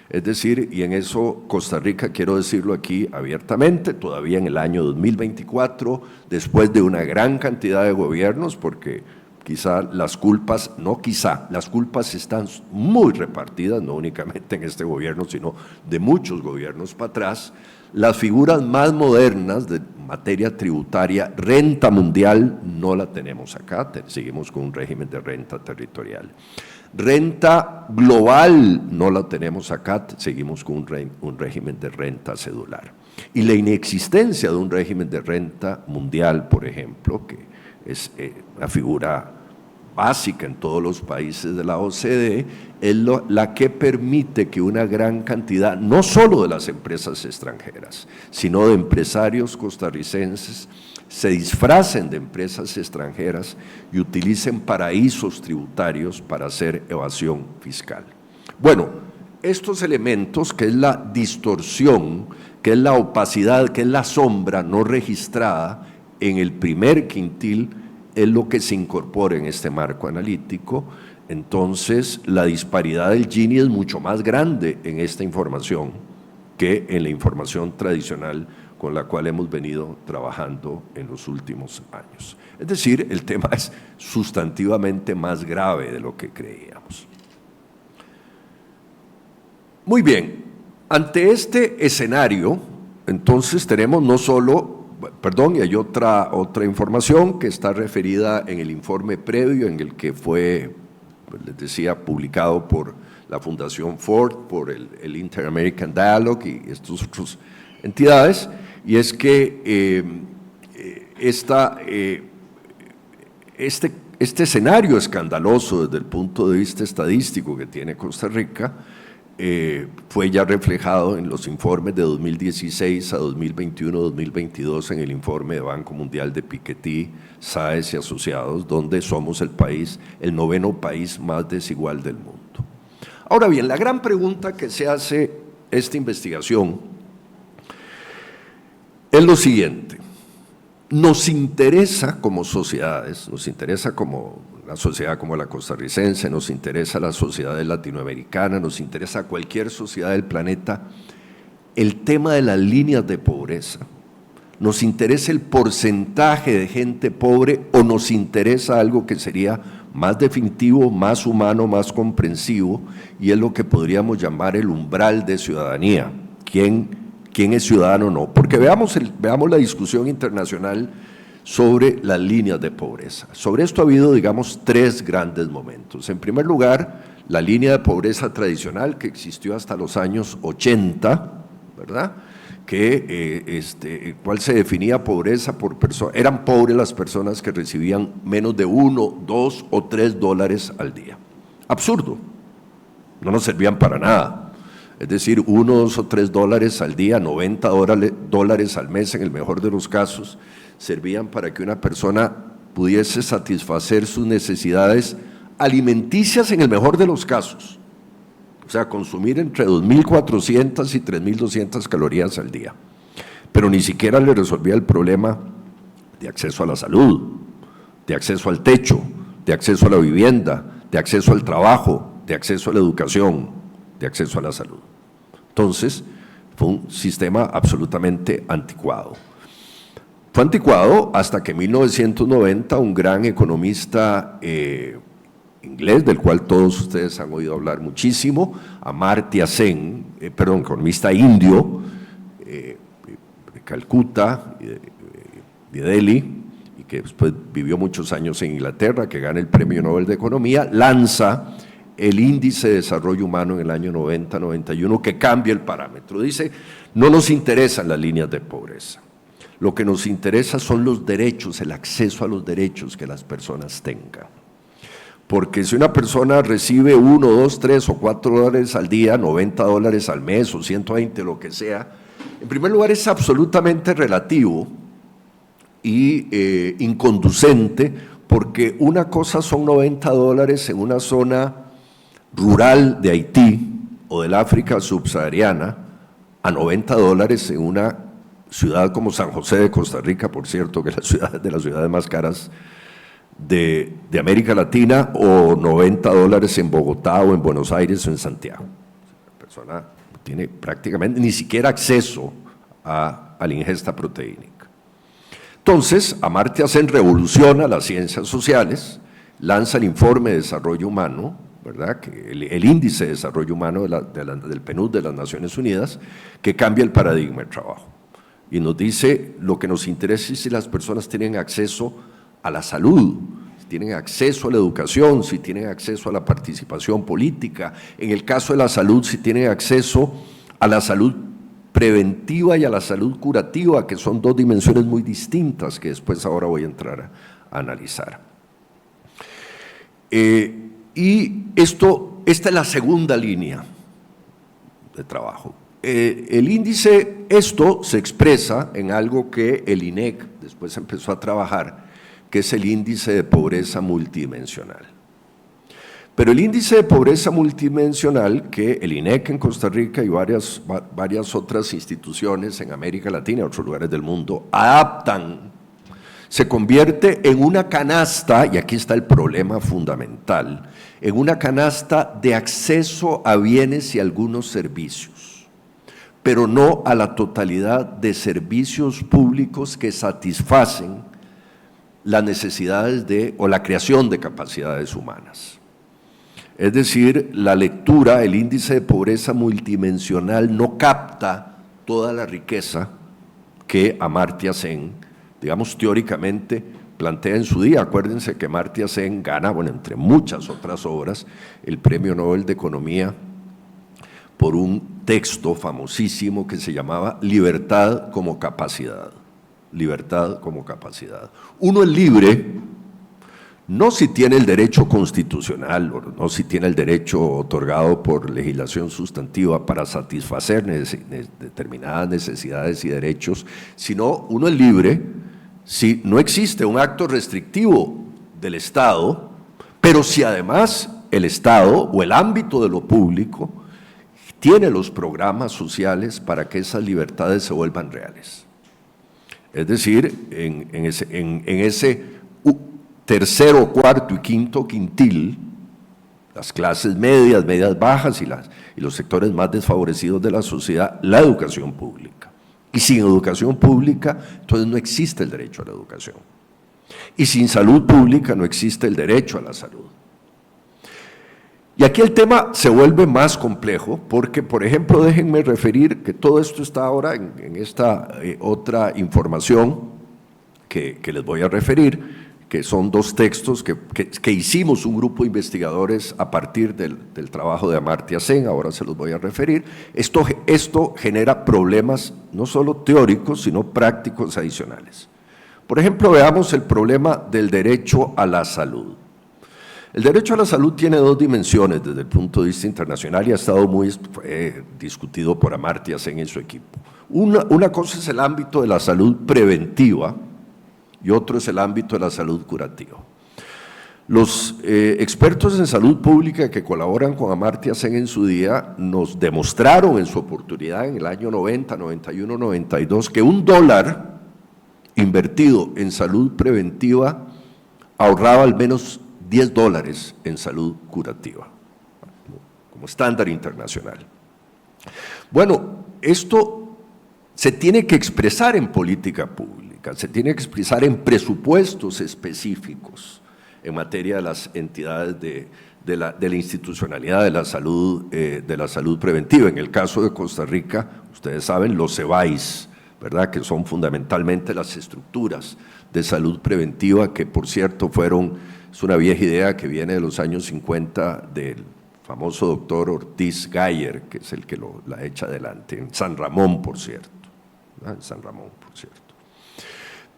Es decir, y en eso Costa Rica, quiero decirlo aquí abiertamente, todavía en el año 2024, después de una gran cantidad de gobiernos, porque las culpas están muy repartidas, no únicamente en este gobierno, sino de muchos gobiernos para atrás. Las figuras más modernas de materia tributaria, renta mundial, no la tenemos acá, seguimos con un régimen de renta territorial. Renta global no la tenemos acá, seguimos con un régimen de renta cedular. Y la inexistencia de un régimen de renta mundial, por ejemplo, que es una figura básica en todos los países de la OCDE, es la que permite que una gran cantidad, no solo de las empresas extranjeras, sino de empresarios costarricenses, se disfracen de empresas extranjeras y utilicen paraísos tributarios para hacer evasión fiscal. Bueno, estos elementos, que es la distorsión, que es la opacidad, que es la sombra no registrada en el primer quintil, es lo que se incorpora en este marco analítico. Entonces, la disparidad del Gini es mucho más grande en esta información que en la información tradicional con la cual hemos venido trabajando en los últimos años. Es decir, el tema es sustantivamente más grave de lo que creíamos. Muy bien, ante este escenario, entonces tenemos no solo, y hay otra información que está referida en el informe previo, en el que fue, les decía, publicado por la Fundación Ford, por el Inter-American Dialogue y estas otras entidades, y es que este escenario escandaloso desde el punto de vista estadístico que tiene Costa Rica fue ya reflejado en los informes de 2016 a 2021, 2022, en el informe de Banco Mundial de Piketty, SAES y Asociados, donde somos el 9º país más desigual del mundo. Ahora bien, la gran pregunta que se hace esta investigación es lo siguiente: nos interesa como sociedades, nos interesa como una sociedad como la costarricense, nos interesa la sociedad latinoamericana, nos interesa cualquier sociedad del planeta, el tema de las líneas de pobreza. ¿Nos interesa el porcentaje de gente pobre o nos interesa algo que sería más definitivo, más humano, más comprensivo, y es lo que podríamos llamar el umbral de ciudadanía? ¿Quién es ciudadano o no? Porque veamos la discusión internacional sobre las líneas de pobreza. Sobre esto ha habido, digamos, 3 grandes momentos. En primer lugar, la línea de pobreza tradicional que existió hasta los años 80, ¿verdad?, cuál se definía pobreza por persona. Eran pobres las personas que recibían menos de 1, 2 o 3 dólares al día. Absurdo, no nos servían para nada. Es decir, 1, 2 o 3 dólares al día, 90 dólares al mes en el mejor de los casos, servían para que una persona pudiese satisfacer sus necesidades alimenticias en el mejor de los casos. O sea, consumir entre 2.400 y 3.200 calorías al día. Pero ni siquiera le resolvía el problema de acceso a la salud, de acceso al techo, de acceso a la vivienda, de acceso al trabajo, de acceso a la educación, de acceso a la salud. Entonces, fue un sistema absolutamente anticuado. Fue anticuado hasta que en 1990 un gran economista inglés, del cual todos ustedes han oído hablar muchísimo, Amartya Sen, economista indio, de Calcuta, de Delhi, y que después vivió muchos años en Inglaterra, que gana el Premio Nobel de Economía, lanza el Índice de Desarrollo Humano en el año 90-91, que cambia el parámetro. Dice, no nos interesan las líneas de pobreza, lo que nos interesa son los derechos, el acceso a los derechos que las personas tengan. Porque si una persona recibe 1, 2, 3 o 4 dólares al día, 90 dólares al mes o 120, lo que sea, en primer lugar es absolutamente relativo y inconducente, porque una cosa son 90 dólares en una zona rural de Haití o del África subsahariana a $90 en una ciudad como San José de Costa Rica, por cierto, que es de las ciudades más caras de América Latina, o $90 en Bogotá o en Buenos Aires o en Santiago. La persona tiene prácticamente ni siquiera acceso a la ingesta proteínica. Entonces, Amartya Sen revoluciona las ciencias sociales, lanza el informe de desarrollo humano, ¿verdad? Que el índice de desarrollo humano del PNUD de las Naciones Unidas, que cambia el paradigma del trabajo. Y nos dice, lo que nos interesa es si las personas tienen acceso a la salud, si tienen acceso a la educación, si tienen acceso a la participación política, en el caso de la salud, si tienen acceso a la salud preventiva y a la salud curativa, que son dos dimensiones muy distintas que después ahora voy a entrar a analizar. Y esta es la segunda línea de trabajo. El índice, esto se expresa en algo que el INEC después empezó a trabajar, que es el índice de pobreza multidimensional. Pero el índice de pobreza multidimensional que el INEC en Costa Rica y varias otras instituciones en América Latina y otros lugares del mundo adaptan, se convierte en una canasta, y aquí está el problema fundamental, en una canasta de acceso a bienes y algunos servicios, pero no a la totalidad de servicios públicos que satisfacen las necesidades o la creación de capacidades humanas. Es decir, la lectura, el índice de pobreza multidimensional no capta toda la riqueza que Amartya Sen, digamos teóricamente, plantea en su día. Acuérdense que Amartya Sen gana, bueno, entre muchas otras obras, el Premio Nobel de Economía por un texto famosísimo que se llamaba Libertad como capacidad. Libertad como capacidad. Uno es libre, no si tiene el derecho constitucional, no si tiene el derecho otorgado por legislación sustantiva para satisfacer determinadas necesidades y derechos, sino uno es libre si no existe un acto restrictivo del Estado, pero si además el Estado o el ámbito de lo público tiene los programas sociales para que esas libertades se vuelvan reales. Es decir, en ese tercero, cuarto y quinto quintil, las clases medias, medias bajas y los sectores más desfavorecidos de la sociedad, la educación pública. Y sin educación pública, entonces no existe el derecho a la educación. Y sin salud pública no existe el derecho a la salud. Y aquí el tema se vuelve más complejo porque, por ejemplo, déjenme referir que todo esto está ahora en esta otra información que les voy a referir, que son dos textos que hicimos un grupo de investigadores a partir del trabajo de Amartya Sen, ahora se los voy a referir. Esto genera problemas no solo teóricos, sino prácticos adicionales. Por ejemplo, veamos el problema del derecho a la salud. El derecho a la salud tiene dos dimensiones desde el punto de vista internacional y ha estado muy discutido por Amartya Sen y su equipo. Una cosa es el ámbito de la salud preventiva y otro es el ámbito de la salud curativa. Los expertos en salud pública que colaboran con Amartya Sen en su día nos demostraron en su oportunidad en el año 90, 91, 92 que $1 invertido en salud preventiva ahorraba al menos $10 en salud curativa, como estándar internacional. Bueno, esto se tiene que expresar en política pública, se tiene que expresar en presupuestos específicos en materia de las entidades de la institucionalidad de la salud preventiva. En el caso de Costa Rica, ustedes saben, los CEBAIS, ¿verdad?, que son fundamentalmente las estructuras de salud preventiva que, por cierto, es una vieja idea que viene de los años 50 del famoso doctor Ortiz Gayer, que es el que la echa adelante, en San Ramón, por cierto. En San Ramón, por cierto.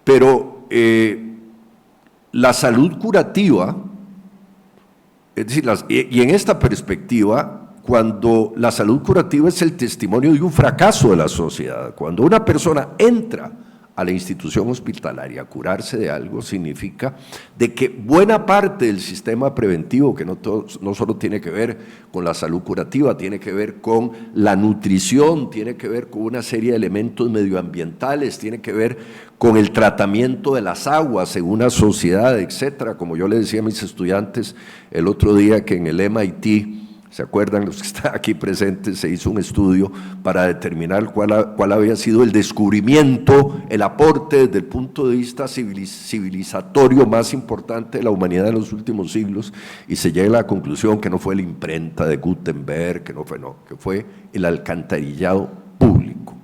Pero la salud curativa, es decir, y en esta perspectiva, cuando la salud curativa es el testimonio de un fracaso de la sociedad, cuando una persona entra a la institución hospitalaria a curarse de algo significa de que buena parte del sistema preventivo, que no solo tiene que ver con la salud curativa, tiene que ver con la nutrición, tiene que ver con una serie de elementos medioambientales, tiene que ver con el tratamiento de las aguas en una sociedad, etcétera. Como yo le decía a mis estudiantes el otro día, que en el MIT, ¿se acuerdan los que están aquí presentes? Se hizo un estudio para determinar cuál había sido el descubrimiento, el aporte desde el punto de vista civilizatorio más importante de la humanidad en los últimos siglos, y se llega a la conclusión que no fue la imprenta de Gutenberg, que fue el alcantarillado público,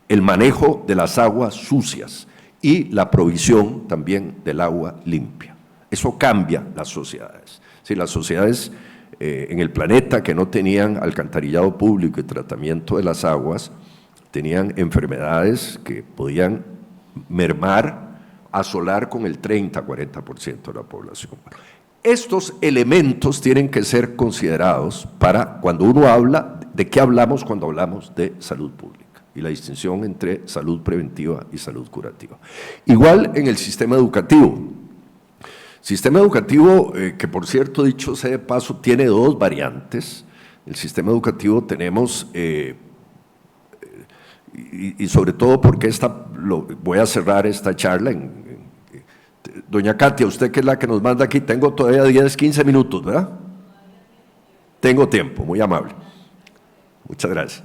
el manejo de las aguas sucias y la provisión también del agua limpia. Eso cambia las sociedades. Si las sociedades en el planeta que no tenían alcantarillado público y tratamiento de las aguas, tenían enfermedades que podían mermar, asolar con el 30-40% de la población. Estos elementos tienen que ser considerados para cuando uno habla, ¿de qué hablamos cuando hablamos de salud pública? Y la distinción entre salud preventiva y salud curativa. Igual en el sistema educativo. Sistema educativo, que por cierto, dicho sea de paso, tiene dos variantes. El sistema educativo tenemos, y sobre todo porque voy a cerrar esta charla. Doña Katia, usted que es la que nos manda aquí, tengo todavía 10, 15 minutos, ¿verdad? Tengo tiempo, muy amable. Muchas gracias.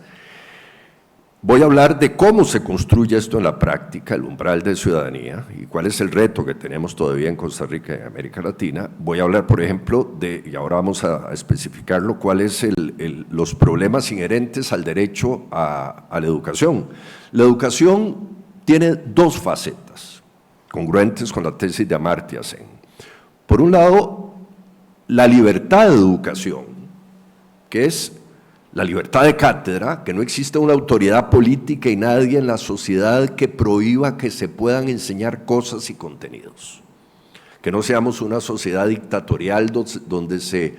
Voy a hablar de cómo se construye esto en la práctica, el umbral de ciudadanía, y cuál es el reto que tenemos todavía en Costa Rica y en América Latina. Voy a hablar, por ejemplo, y ahora vamos a especificarlo, cuáles los problemas inherentes al derecho a la educación. La educación tiene dos facetas, congruentes con la tesis de Amartya Sen. Por un lado, la libertad de educación, que es la libertad de cátedra, que no existe una autoridad política y nadie en la sociedad que prohíba que se puedan enseñar cosas y contenidos. Que no seamos una sociedad dictatorial donde se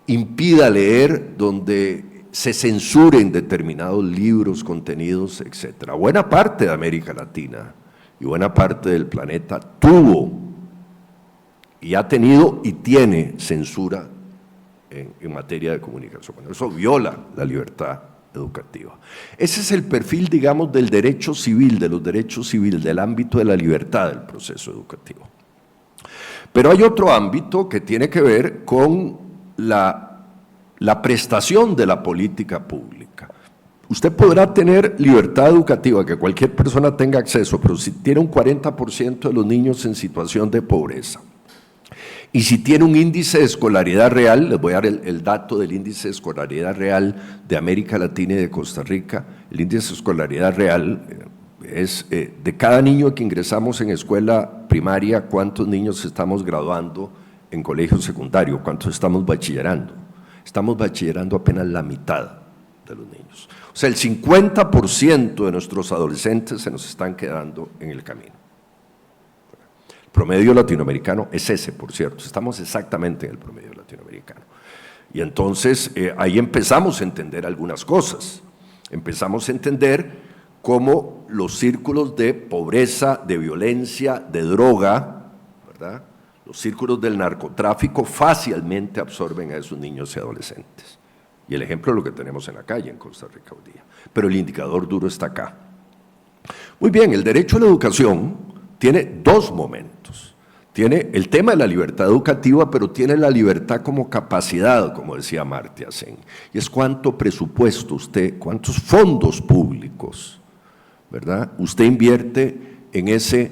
impida leer, donde se censuren determinados libros, contenidos, etc. Buena parte de América Latina y buena parte del planeta tuvo y ha tenido y tiene censura en materia de comunicación. Bueno, eso viola la libertad educativa. Ese es el perfil, digamos, del derecho civil, de los derechos civiles, del ámbito de la libertad del proceso educativo. Pero hay otro ámbito que tiene que ver con la prestación de la política pública. Usted podrá tener libertad educativa, que cualquier persona tenga acceso, pero si tiene un 40% de los niños en situación de pobreza, y si tiene un índice de escolaridad real, les voy a dar el dato del índice de escolaridad real de América Latina y de Costa Rica. El índice de escolaridad real es de cada niño que ingresamos en escuela primaria, cuántos niños estamos graduando en colegio secundario, cuántos estamos bachillerando. Estamos bachillerando apenas la mitad de los niños. O sea, el 50% de nuestros adolescentes se nos están quedando en el camino. Promedio latinoamericano es ese, por cierto, estamos exactamente en el promedio latinoamericano. Y entonces ahí empezamos a entender algunas cosas, empezamos a entender cómo los círculos de pobreza, de violencia, de droga, ¿verdad? Los círculos del narcotráfico fácilmente absorben a esos niños y adolescentes. Y el ejemplo es lo que tenemos en la calle en Costa Rica hoy día, pero el indicador duro está acá. Muy bien, el derecho a la educación tiene dos momentos. Tiene el tema de la libertad educativa, pero tiene la libertad como capacidad, como decía Amartya Sen. Y es cuánto presupuesto usted, cuántos fondos públicos, ¿verdad?, usted invierte en ese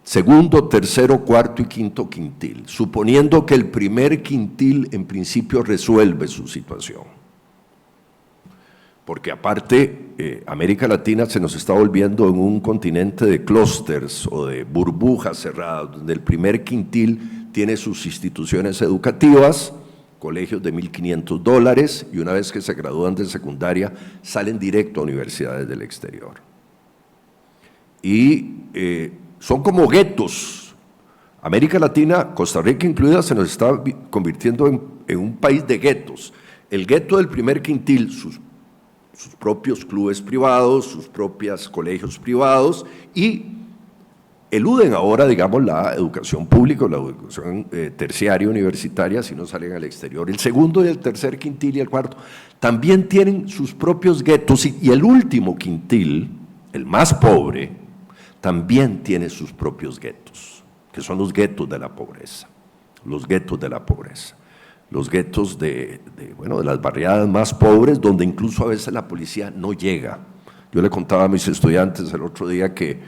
segundo, tercero, cuarto y quinto quintil, suponiendo que el primer quintil en principio resuelve su situación. Porque aparte, América Latina se nos está volviendo en un continente de clústeres o de burbujas cerradas, donde el primer quintil tiene sus instituciones educativas, colegios de $1,500, y una vez que se gradúan de secundaria, salen directo a universidades del exterior. Y son como guetos. América Latina, Costa Rica incluida, se nos está convirtiendo en un país de guetos. El gueto del primer quintil, sus propios clubes privados, sus propios colegios privados y eluden ahora, digamos, la educación pública, la educación terciaria universitaria, si no salen al exterior. El segundo y el tercer quintil y el cuarto también tienen sus propios guetos y el último quintil, el más pobre, también tiene sus propios guetos, que son los guetos de la pobreza, los guetos de la pobreza. Los guetos de las barriadas más pobres, donde incluso a veces la policía no llega. Yo le contaba a mis estudiantes el otro día que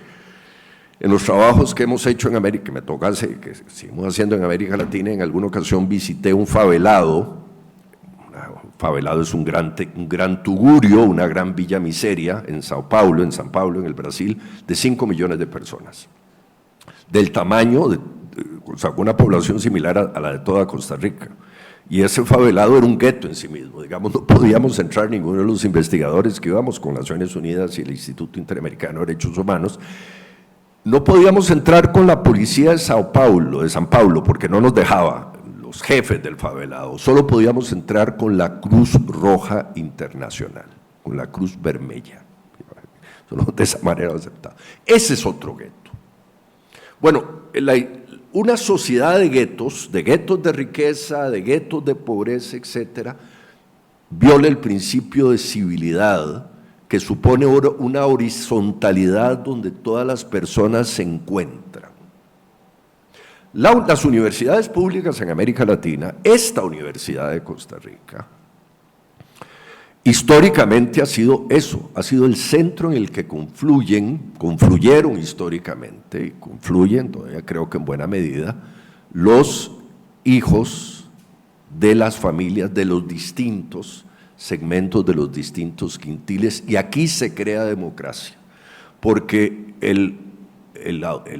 en los trabajos que hemos hecho en América, que me toca hacer, que seguimos haciendo en América Latina, en alguna ocasión visité un favelado. Un favelado es un gran tugurio, una gran villa miseria en San Paulo, en el Brasil, de 5 millones de personas. Del tamaño, o sea, una población similar a la de toda Costa Rica. Y ese favelado era un gueto en sí mismo, digamos, no podíamos entrar ninguno de los investigadores que íbamos con Naciones Unidas y el Instituto Interamericano de Derechos Humanos, no podíamos entrar con la policía de San Paulo, porque no nos dejaba los jefes del favelado, solo podíamos entrar con la Cruz Roja Internacional, con la Cruz Vermella, solo de esa manera aceptado. Ese es otro gueto. Bueno, una sociedad de guetos de riqueza, de guetos de pobreza, etcétera, viola el principio de civilidad, que supone una horizontalidad donde todas las personas se encuentran. Las universidades públicas en América Latina, esta Universidad de Costa Rica, históricamente ha sido eso, ha sido el centro en el que confluyeron históricamente, y confluyen todavía creo que en buena medida, los hijos de las familias de los distintos segmentos, de los distintos quintiles, y aquí se crea democracia, porque el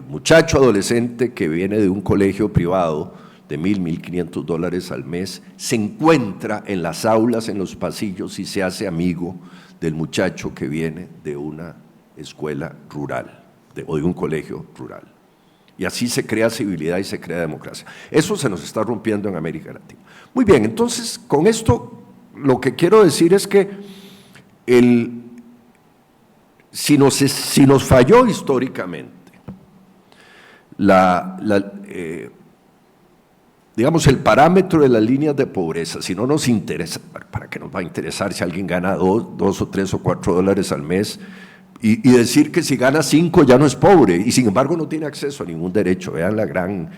muchacho adolescente que viene de un colegio privado de $1,500 al mes, se encuentra en las aulas, en los pasillos y se hace amigo del muchacho que viene de una escuela rural o de un colegio rural. Y así se crea civilidad y se crea democracia. Eso se nos está rompiendo en América Latina. Muy bien, entonces con esto lo que quiero decir es que si nos falló históricamente digamos, el parámetro de las líneas de pobreza, si no nos interesa, ¿para qué nos va a interesar si alguien gana $2 o $3 o $4 al mes? Y decir que si gana 5 ya no es pobre, y sin embargo no tiene acceso a ningún derecho. Vean la gran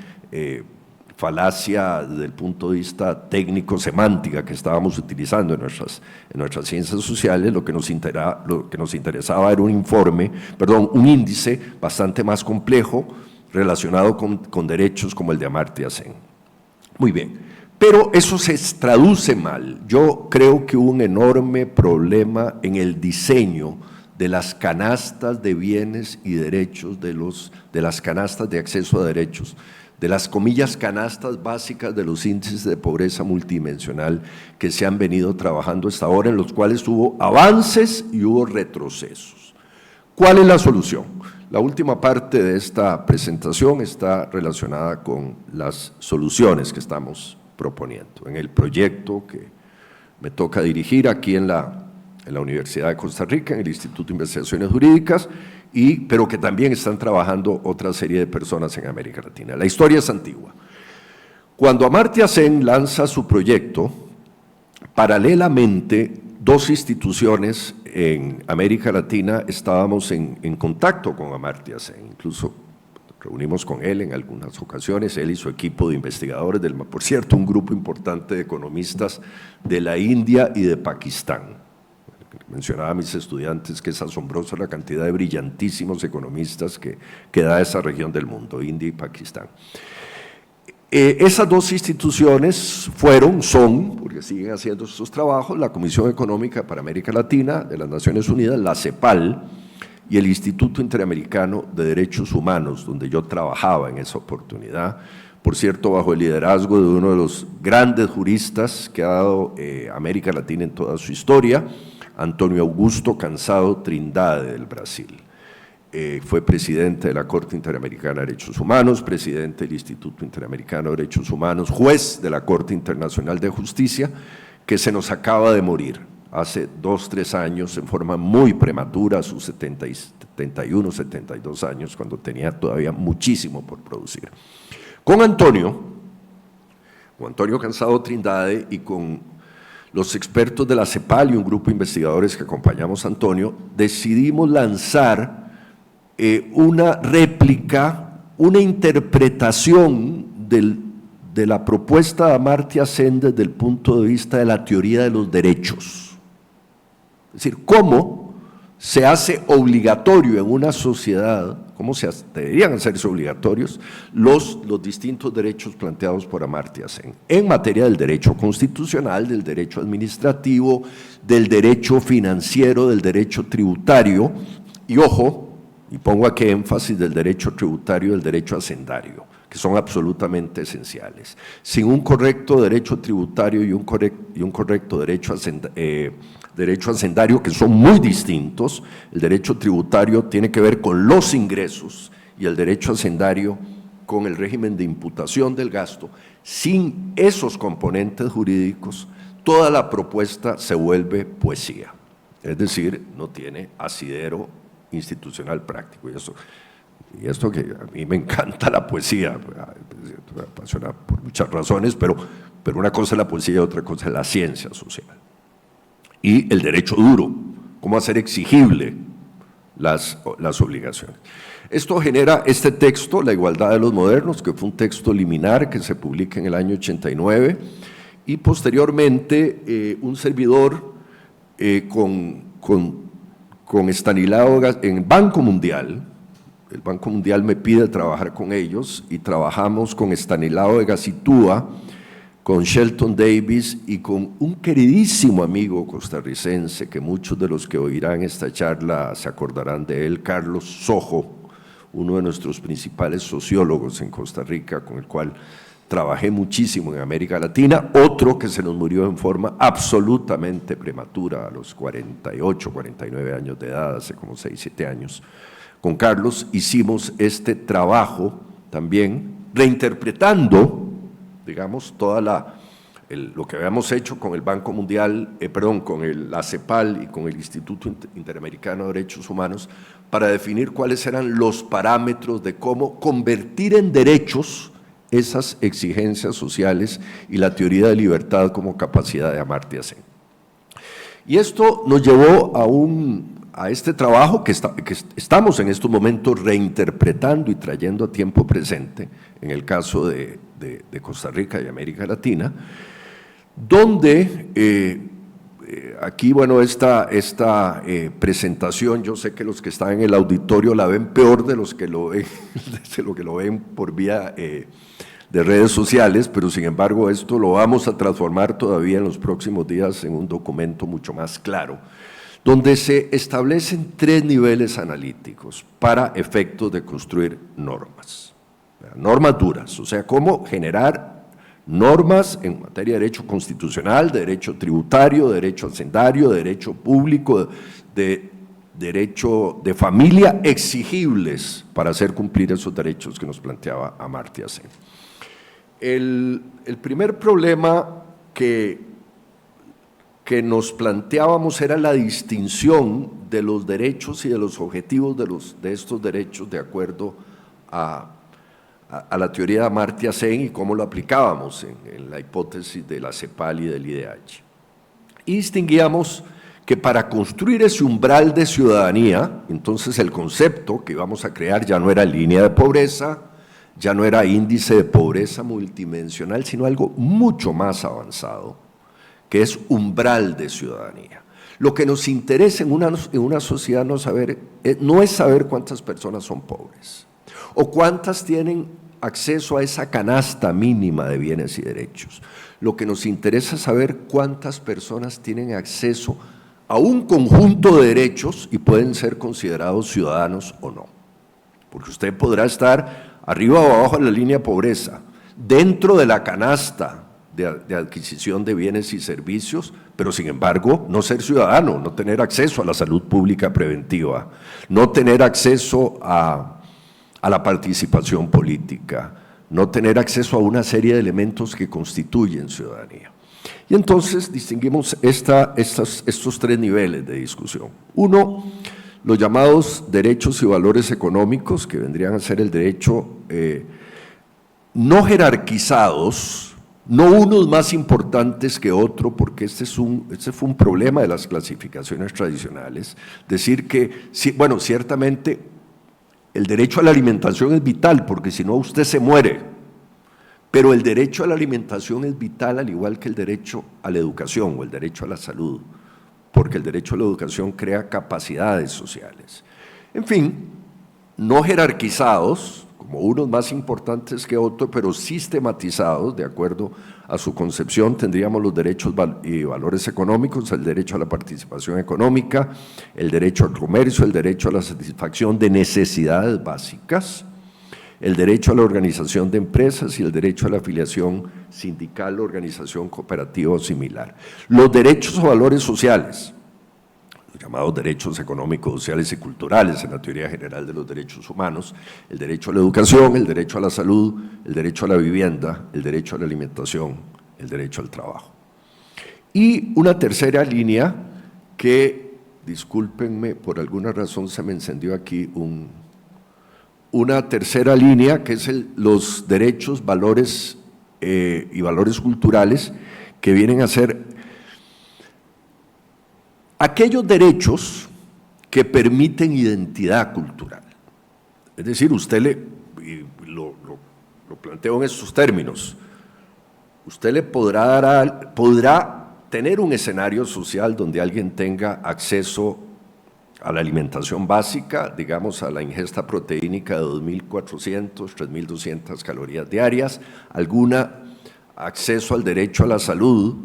falacia desde el punto de vista técnico, semántica que estábamos utilizando en nuestras ciencias sociales. Lo que nos interesaba era un índice bastante más complejo relacionado con derechos como el de Amartya Sen. Muy bien, pero eso se traduce mal. Yo creo que hubo un enorme problema en el diseño de las canastas de bienes y derechos, de las canastas de acceso a derechos, de las comillas canastas básicas de los índices de pobreza multidimensional que se han venido trabajando hasta ahora, en los cuales hubo avances y hubo retrocesos. ¿Cuál es la solución? La última parte de esta presentación está relacionada con las soluciones que estamos proponiendo en el proyecto que me toca dirigir aquí en la Universidad de Costa Rica, en el Instituto de Investigaciones Jurídicas, pero que también están trabajando otra serie de personas en América Latina. La historia es antigua. Cuando Amartya Sen lanza su proyecto, paralelamente, dos instituciones en América Latina estábamos en contacto con Amartya Sen, incluso reunimos con él en algunas ocasiones, él y su equipo de investigadores, por cierto, un grupo importante de economistas de la India y de Pakistán. Mencionaba a mis estudiantes que es asombrosa la cantidad de brillantísimos economistas que da esa región del mundo, India y Pakistán. Esas dos instituciones son, porque siguen haciendo sus trabajos, la Comisión Económica para América Latina de las Naciones Unidas, la CEPAL, y el Instituto Interamericano de Derechos Humanos, donde yo trabajaba en esa oportunidad, por cierto, bajo el liderazgo de uno de los grandes juristas que ha dado América Latina en toda su historia, Antônio Augusto Cansado Trindade, del Brasil. Fue presidente de la Corte Interamericana de Derechos Humanos, presidente del Instituto Interamericano de Derechos Humanos, juez de la Corte Internacional de Justicia, que se nos acaba de morir hace 2, 3 años en forma muy prematura, a sus 71, 72 años, cuando tenía todavía muchísimo por producir. Con Antonio Cansado Trindade y con los expertos de la CEPAL y un grupo de investigadores que acompañamos a Antonio, decidimos lanzar una réplica, una interpretación de la propuesta de Amartya Sen desde el punto de vista de la teoría de los derechos. Es decir, cómo se hace obligatorio en una sociedad, cómo deberían hacerse obligatorios los distintos derechos planteados por Amartya Sen en materia del derecho constitucional, del derecho administrativo, del derecho financiero, del derecho tributario y, ojo, y pongo aquí énfasis, del derecho tributario y del derecho hacendario, que son absolutamente esenciales. Sin un correcto derecho tributario y un correcto derecho hacendario, que son muy distintos, el derecho tributario tiene que ver con los ingresos y el derecho hacendario con el régimen de imputación del gasto. Sin esos componentes jurídicos, toda la propuesta se vuelve poesía, es decir, no tiene asidero institucional práctico. Y esto que a mí me encanta la poesía, me apasiona por muchas razones, pero una cosa es la poesía y otra cosa es la ciencia social. Y el derecho duro, cómo hacer exigible las obligaciones. Esto genera este texto, La igualdad de los modernos, que fue un texto liminar que se publica en el año 89, y posteriormente un servidor con Estanislao en el Banco Mundial. El Banco Mundial me pide trabajar con ellos y trabajamos con Estanislao de Gacitúa, con Shelton Davis y con un queridísimo amigo costarricense que muchos de los que oirán esta charla se acordarán de él, Carlos Sojo, uno de nuestros principales sociólogos en Costa Rica, con el cual trabajé muchísimo en América Latina, otro que se nos murió en forma absolutamente prematura a los 48, 49 años de edad, hace como 6, 7 años. Con Carlos hicimos este trabajo también, reinterpretando, digamos, lo que habíamos hecho con el Banco Mundial, con la CEPAL y con el Instituto Interamericano de Derechos Humanos, para definir cuáles eran los parámetros de cómo convertir en derechos esas exigencias sociales y la teoría de libertad como capacidad de Amartya Sen. Y esto nos llevó a este trabajo que estamos en estos momentos reinterpretando y trayendo a tiempo presente, en el caso de Costa Rica y América Latina, donde aquí, bueno, esta presentación, yo sé que los que están en el auditorio la ven peor de los que lo ven, de lo que lo ven por vía de redes sociales, pero sin embargo esto lo vamos a transformar todavía en los próximos días en un documento mucho más claro, donde se establecen 3 niveles analíticos para efectos de construir normas. Normas duras, o sea, cómo generar normas en materia de derecho constitucional, de derecho tributario, de derecho hacendario, de derecho público, de derecho de familia, exigibles para hacer cumplir esos derechos que nos planteaba Amartya Sen. El primer problema que nos planteábamos era la distinción de los derechos y de los objetivos de estos derechos de acuerdo a la teoría de Amartya Sen y cómo lo aplicábamos en la hipótesis de la CEPAL y del IDH. Y distinguíamos que para construir ese umbral de ciudadanía, entonces el concepto que íbamos a crear ya no era línea de pobreza, ya no era índice de pobreza multidimensional, sino algo mucho más avanzado, que es umbral de ciudadanía. Lo que nos interesa en una sociedad no es saber cuántas personas son pobres o cuántas tienen acceso a esa canasta mínima de bienes y derechos. Lo que nos interesa es saber cuántas personas tienen acceso a un conjunto de derechos y pueden ser considerados ciudadanos o no. Porque usted podrá estar arriba o abajo de la línea de pobreza, dentro de la canasta de adquisición de bienes y servicios, pero sin embargo no ser ciudadano, no tener acceso a la salud pública preventiva, no tener acceso a la participación política, no tener acceso a una serie de elementos que constituyen ciudadanía. Y entonces distinguimos estos tres niveles de discusión. Uno, los llamados derechos y valores económicos, que vendrían a ser el derecho no jerarquizados, no unos más importantes que otro, porque este fue un problema de las clasificaciones tradicionales. Decir que, bueno, ciertamente el derecho a la alimentación es vital, porque si no usted se muere, pero el derecho a la alimentación es vital al igual que el derecho a la educación o el derecho a la salud, porque el derecho a la educación crea capacidades sociales. En fin, no jerarquizados, como unos más importantes que otros, pero sistematizados, de acuerdo a su concepción, tendríamos los derechos y valores económicos, el derecho a la participación económica, el derecho al comercio, el derecho a la satisfacción de necesidades básicas, el derecho a la organización de empresas y el derecho a la afiliación sindical, organización cooperativa o similar. Los derechos o valores sociales, los llamados derechos económicos, sociales y culturales en la teoría general de los derechos humanos, el derecho a la educación, el derecho a la salud, el derecho a la vivienda, el derecho a la alimentación, el derecho al trabajo. Y una tercera línea que, discúlpenme, por alguna razón se me encendió aquí una tercera línea que es los derechos, valores y valores culturales, que vienen a ser aquellos derechos que permiten identidad cultural. Es decir, lo planteo en estos términos, usted le podrá tener un escenario social donde alguien tenga acceso a la alimentación básica, digamos a la ingesta proteínica de 2.400, 3.200 calorías diarias, acceso al derecho a la salud,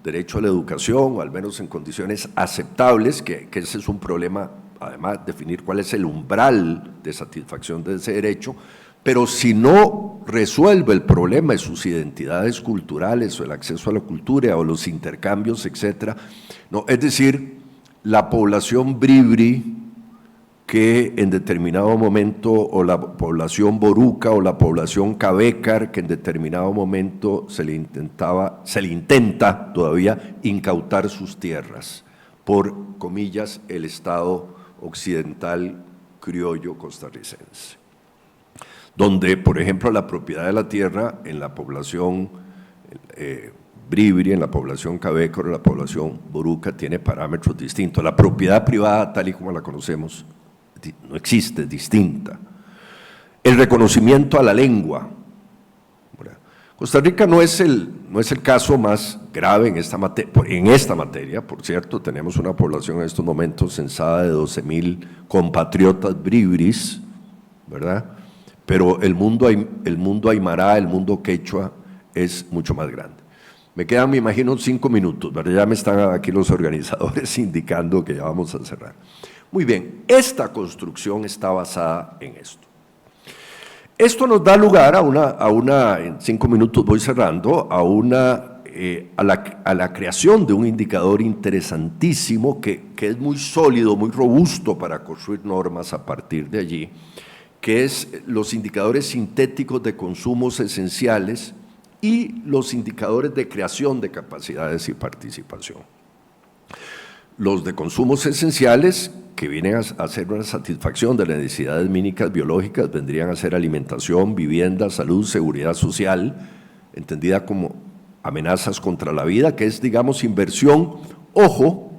derecho a la educación, o al menos en condiciones aceptables, que ese es un problema, además, definir cuál es el umbral de satisfacción de ese derecho, pero si no resuelve el problema de sus identidades culturales, o el acceso a la cultura, o los intercambios, etcétera, no, es decir, la población bribri que en determinado momento, o la población boruca o la población cabécar, que en determinado momento se le intenta todavía incautar sus tierras por, comillas, el Estado occidental criollo costarricense, donde, por ejemplo, la propiedad de la tierra en la población bribri, en la población cabécar o la población boruca tiene parámetros distintos. La propiedad privada, tal y como la conocemos, no existe, es distinta. El reconocimiento a la lengua. Costa Rica no es el caso más grave en esta materia, por cierto, tenemos una población en estos momentos censada de 12.000 compatriotas bribris, ¿verdad? Pero el mundo aymara, el mundo quechua es mucho más grande. Me quedan, me imagino, 5 minutos, ¿verdad? Ya me están aquí los organizadores indicando que ya vamos a cerrar. Muy bien, esta construcción está basada en esto. Esto nos da lugar en 5 minutos voy cerrando, a la creación de un indicador interesantísimo que es muy sólido, muy robusto para construir normas a partir de allí, que es los indicadores sintéticos de consumos esenciales y los indicadores de creación de capacidades y participación. Los de consumos esenciales, que vienen a ser una satisfacción de las necesidades mínimas biológicas, vendrían a ser alimentación, vivienda, salud, seguridad social, entendida como amenazas contra la vida, que es, digamos, inversión, ojo,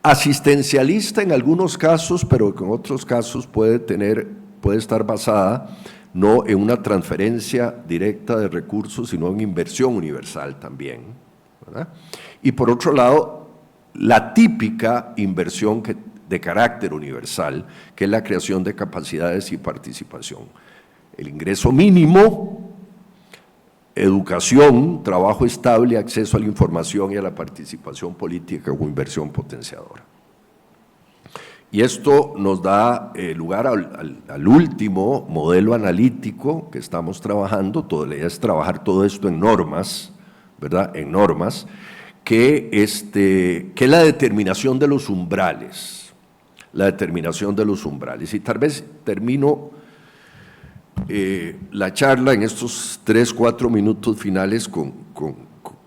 asistencialista en algunos casos, pero que en otros casos puede estar basada no en una transferencia directa de recursos, sino en inversión universal también, ¿verdad? Y por otro lado, la típica inversión de carácter universal, que es la creación de capacidades y participación. El ingreso mínimo, educación, trabajo estable, acceso a la información y a la participación política o inversión potenciadora. Y esto nos da lugar al último modelo analítico que estamos trabajando. La idea es trabajar todo esto en normas, ¿verdad? En normas, que es la determinación de los umbrales. La determinación de los umbrales. Y tal vez termino la charla en estos 3-4 minutos finales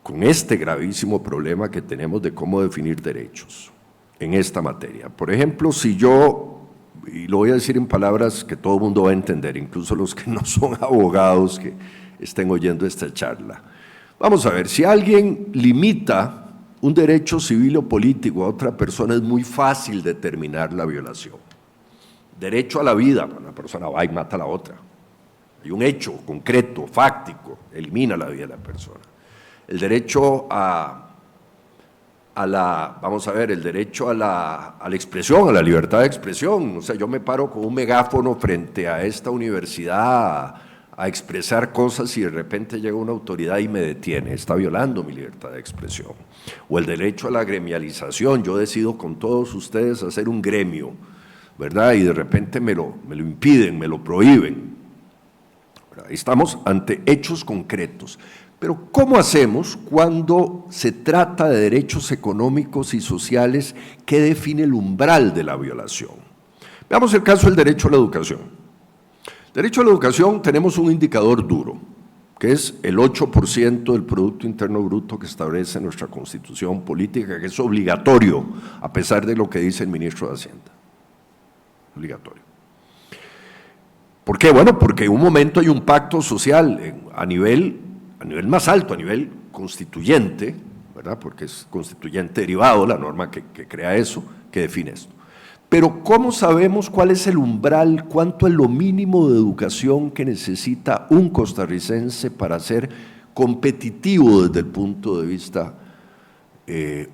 con este gravísimo problema que tenemos de cómo definir derechos en esta materia. Por ejemplo, si yo, y lo voy a decir en palabras que todo el mundo va a entender, incluso los que no son abogados que estén oyendo esta charla. Vamos a ver, si alguien limita un derecho civil o político a otra persona, es muy fácil determinar la violación. Derecho a la vida, una persona va y mata a la otra. Hay un hecho concreto, fáctico, elimina la vida de la persona. El derecho el derecho a la expresión, a la libertad de expresión. O sea, yo me paro con un megáfono frente a esta universidad a expresar cosas y de repente llega una autoridad y me detiene, está violando mi libertad de expresión. O el derecho a la gremialización, yo decido con todos ustedes hacer un gremio, ¿verdad? Y de repente me lo impiden, me lo prohíben. Estamos ante hechos concretos. Pero ¿cómo hacemos cuando se trata de derechos económicos y sociales que define el umbral de la violación? Veamos el caso del derecho a la educación. Derecho a la educación, tenemos un indicador duro, que es el 8% del Producto Interno Bruto que establece nuestra Constitución política, que es obligatorio, a pesar de lo que dice el ministro de Hacienda. Obligatorio. ¿Por qué? Bueno, porque en un momento hay un pacto social a nivel más alto, a nivel constituyente, ¿verdad? Porque es constituyente derivado, la norma que crea eso, que define esto. Pero ¿cómo sabemos cuál es el umbral, cuánto es lo mínimo de educación que necesita un costarricense para ser competitivo desde el punto de vista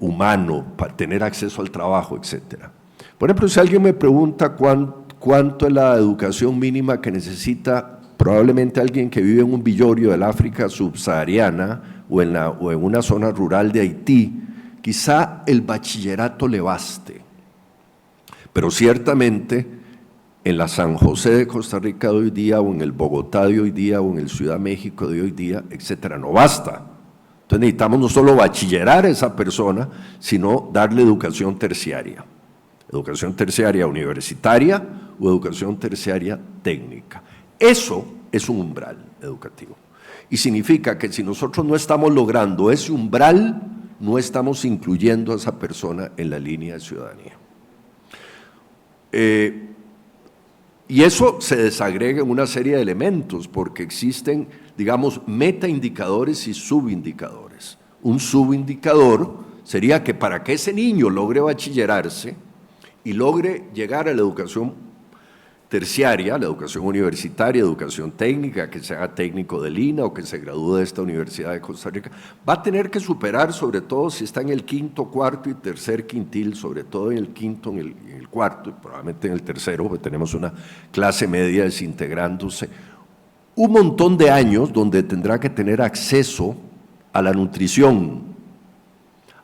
humano, para tener acceso al trabajo, etcétera? Por ejemplo, si alguien me pregunta cuánto es la educación mínima que necesita probablemente alguien que vive en un villorio del África subsahariana o en una zona rural de Haití, quizá el bachillerato le baste. Pero ciertamente en la San José de Costa Rica de hoy día, o en el Bogotá de hoy día, o en el Ciudad de México de hoy día, etcétera, no basta. Entonces necesitamos no solo bachillerar a esa persona, sino darle educación terciaria universitaria o educación terciaria técnica. Eso es un umbral educativo. Y significa que si nosotros no estamos logrando ese umbral, no estamos incluyendo a esa persona en la línea de ciudadanía. Y eso se desagrega en una serie de elementos, porque existen, digamos, metaindicadores y subindicadores. Un subindicador sería que para que ese niño logre bachillerarse y logre llegar a la educación terciaria, la educación universitaria, educación técnica, que sea técnico del INA o que se gradúe de esta Universidad de Costa Rica, va a tener que superar, sobre todo si está en el quinto, cuarto y tercer quintil, sobre todo en el quinto, en el cuarto y probablemente en el tercero, porque tenemos una clase media desintegrándose, un montón de años donde tendrá que tener acceso a la nutrición,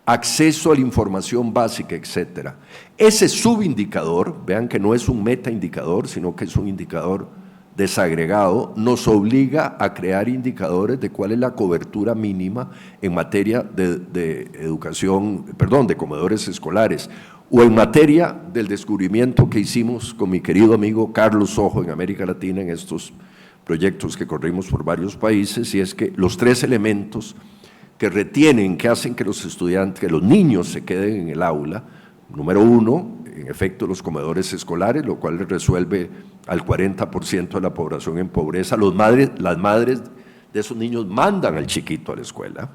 acceso a la información básica, etcétera. Ese subindicador, vean que no es un metaindicador, sino que es un indicador desagregado, nos obliga a crear indicadores de cuál es la cobertura mínima en materia de educación, de comedores escolares, o en materia del descubrimiento que hicimos con mi querido amigo Carlos Ojo en América Latina en estos proyectos que corrimos por varios países, y es que los 3 elementos que retienen, que hacen que los estudiantes, que los niños se queden en el aula. Número 1, en efecto, los comedores escolares, lo cual resuelve al 40% de la población en pobreza. Las madres de esos niños mandan al chiquito a la escuela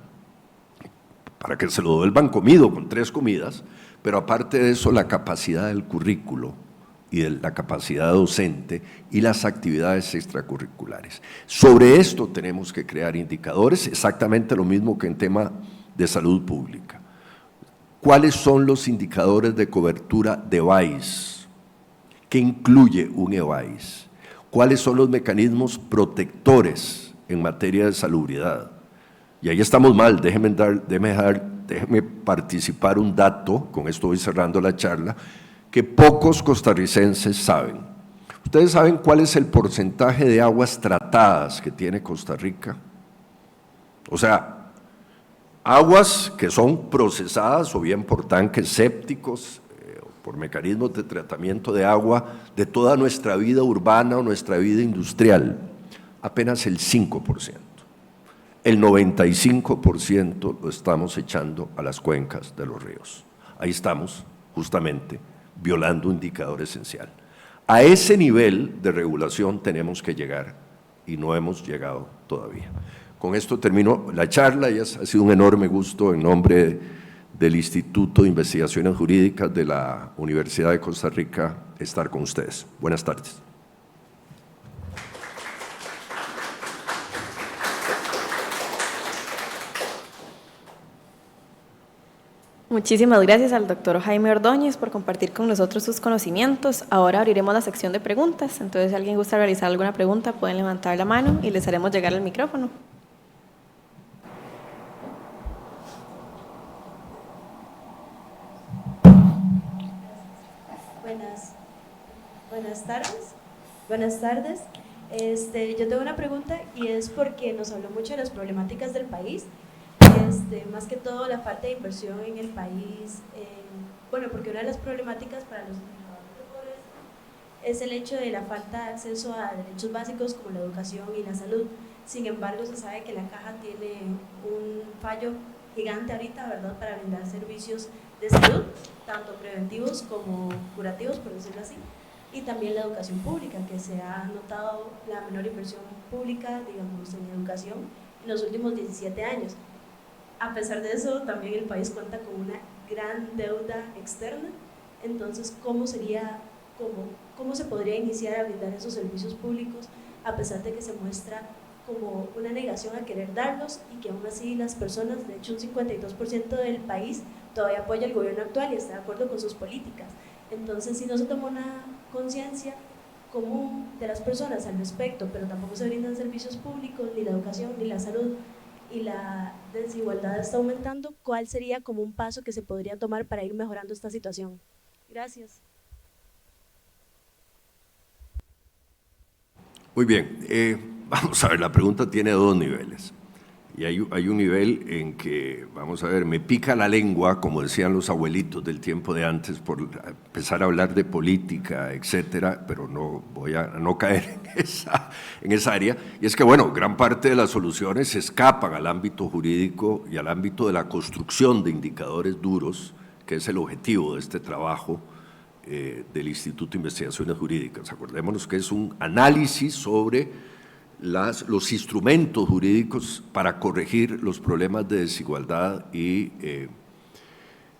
para que se lo devuelvan comido, con 3 comidas, pero aparte de eso, la capacidad del currículo y de la capacidad docente y las actividades extracurriculares. Sobre esto tenemos que crear indicadores, exactamente lo mismo que en tema de salud pública. ¿Cuáles son los indicadores de cobertura de EVAIS? ¿Qué incluye un EVAIS? ¿Cuáles son los mecanismos protectores en materia de salubridad? Y ahí estamos mal, déjeme participar un dato, con esto voy cerrando la charla, que pocos costarricenses saben. ¿Ustedes saben cuál es el porcentaje de aguas tratadas que tiene Costa Rica? O sea, aguas que son procesadas o bien por tanques sépticos, por mecanismos de tratamiento de agua de toda nuestra vida urbana o nuestra vida industrial, apenas el 5%. el 95% lo estamos echando a las cuencas de los ríos. Ahí estamos, justamente, violando un indicador esencial. A ese nivel de regulación tenemos que llegar y no hemos llegado todavía. Con esto termino la charla y ha sido un enorme gusto en nombre del Instituto de Investigaciones Jurídicas de la Universidad de Costa Rica estar con ustedes. Buenas tardes. Muchísimas gracias al doctor Jaime Ordóñez por compartir con nosotros sus conocimientos. Ahora abriremos la sección de preguntas, entonces si alguien gusta realizar alguna pregunta pueden levantar la mano y les haremos llegar el micrófono. Buenas tardes. Yo tengo una pregunta y es porque nos habló mucho de las problemáticas del país, más que todo la falta de inversión en el país, porque una de las problemáticas para los trabajadores es el hecho de la falta de acceso a derechos básicos como la educación y la salud. Sin embargo, se sabe que la Caja tiene un fallo gigante ahorita, ¿verdad?, para brindar servicios de salud, tanto preventivos como curativos, por decirlo así, y también la educación pública, que se ha notado la menor inversión pública, digamos, en educación en los últimos 17 años. A pesar de eso, también el país cuenta con una gran deuda externa. Entonces, ¿cómo se podría iniciar a brindar esos servicios públicos a pesar de que se muestra como una negación a querer darlos y que aún así las personas, de hecho un 52% del país todavía apoya al gobierno actual y está de acuerdo con sus políticas? Entonces, si no se toma una conciencia común de las personas al respecto, pero tampoco se brindan servicios públicos, ni la educación, ni la salud, y la desigualdad está aumentando, ¿cuál sería como un paso que se podría tomar para ir mejorando esta situación? Gracias. Muy bien, vamos a ver, la pregunta tiene dos niveles. Y hay un nivel en que, vamos a ver, me pica la lengua, como decían los abuelitos del tiempo de antes, por empezar a hablar de política, etcétera, pero no voy a no caer en esa área. Y es que, bueno, gran parte de las soluciones escapan al ámbito jurídico y al ámbito de la construcción de indicadores duros, que es el objetivo de este trabajo del Instituto de Investigaciones Jurídicas. Acordémonos que es un análisis sobre los instrumentos jurídicos para corregir los problemas de desigualdad y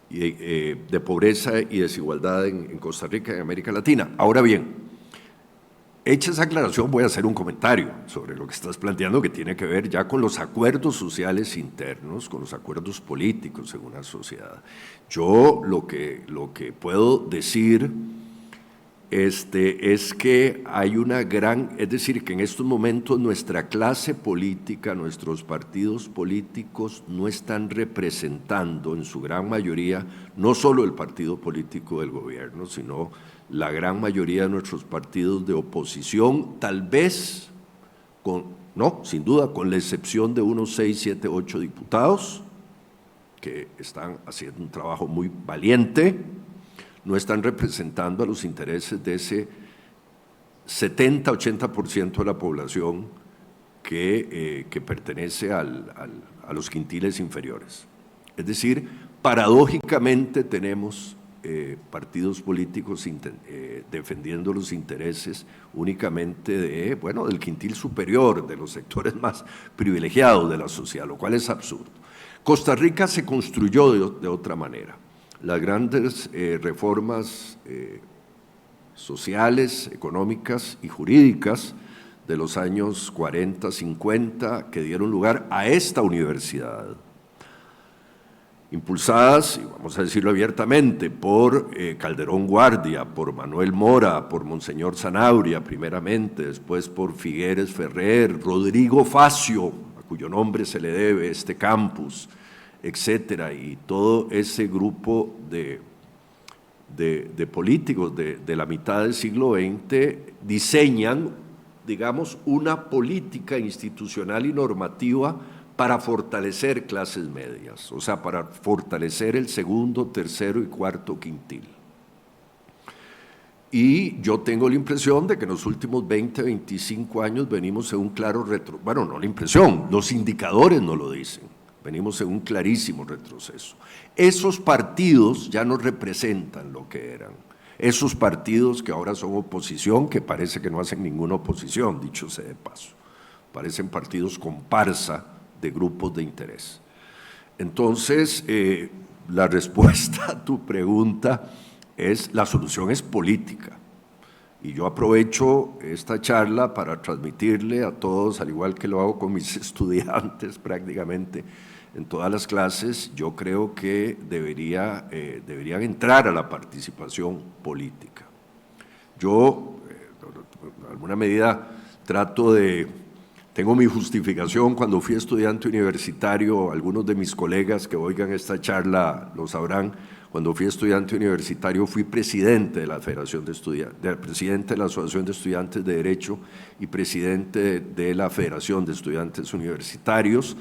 de pobreza y desigualdad en Costa Rica y en América Latina. Ahora bien, hecha esa aclaración, voy a hacer un comentario sobre lo que estás planteando, que tiene que ver ya con los acuerdos sociales internos, con los acuerdos políticos en una sociedad. Yo lo que puedo decir es que hay una es decir, que en estos momentos nuestra clase política, nuestros partidos políticos no están representando en su gran mayoría, no solo el partido político del gobierno, sino la gran mayoría de nuestros partidos de oposición, tal vez, sin duda, con la excepción de unos 6, 7, 8 diputados, que están haciendo un trabajo muy valiente, no están representando a los intereses de ese 70-80% de la población que pertenece a los quintiles inferiores. Es decir, paradójicamente tenemos partidos políticos defendiendo los intereses únicamente del quintil superior, de los sectores más privilegiados de la sociedad, lo cual es absurdo. Costa Rica se construyó de otra manera. Las grandes reformas sociales, económicas y jurídicas de los años 40, 50, que dieron lugar a esta universidad, impulsadas, y vamos a decirlo abiertamente, por Calderón Guardia, por Manuel Mora, por Monseñor Zanabria primeramente, después por Figueres Ferrer, Rodrigo Facio, a cuyo nombre se le debe este campus, etcétera, y todo ese grupo de políticos de la mitad del siglo XX diseñan, digamos, una política institucional y normativa para fortalecer clases medias, o sea, para fortalecer el segundo, tercero y cuarto quintil. Y yo tengo la impresión de que en los últimos 20, 25 años venimos en un claro bueno, no la impresión, los indicadores nos lo dicen, venimos en un clarísimo retroceso. Esos partidos ya no representan lo que eran. Esos partidos que ahora son oposición, que parece que no hacen ninguna oposición, dicho sea de paso, parecen partidos comparsa de grupos de interés. Entonces, la respuesta a tu pregunta es, la solución es política. Y yo aprovecho esta charla para transmitirle a todos, al igual que lo hago con mis estudiantes prácticamente en todas las clases, yo creo que deberían entrar a la participación política. Yo, en alguna medida, tengo mi justificación. Cuando fui estudiante universitario, algunos de mis colegas que oigan esta charla lo sabrán, cuando fui estudiante universitario fui presidente de la Federación de Estudiantes, presidente de la Asociación de Estudiantes de Derecho y presidente de la Federación de Estudiantes Universitarios,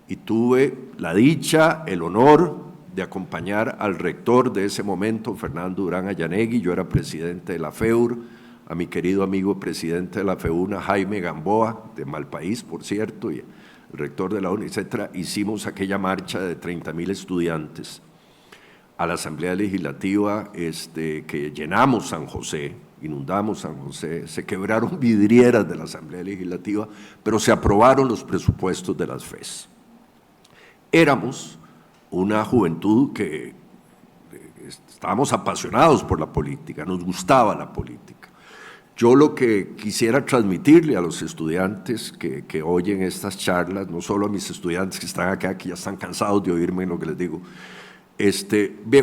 y tuve la dicha, el honor de acompañar al rector de ese momento, Fernando Durán Ayanegui. Yo era presidente de la FEUR, a mi querido amigo presidente de la FEUNA, Jaime Gamboa, de Malpaís, por cierto, y el rector de la UNI, etcétera. Hicimos aquella marcha de 30,000 estudiantes a la Asamblea Legislativa, que llenamos San José, inundamos San José, se quebraron vidrieras de la Asamblea Legislativa, pero se aprobaron los presupuestos de las FES. Éramos una juventud que estábamos apasionados por la política, nos gustaba la política. Yo lo que quisiera transmitirle a los estudiantes que oyen estas charlas, no solo a mis estudiantes que están acá, que ya están cansados de oírme en lo que les digo,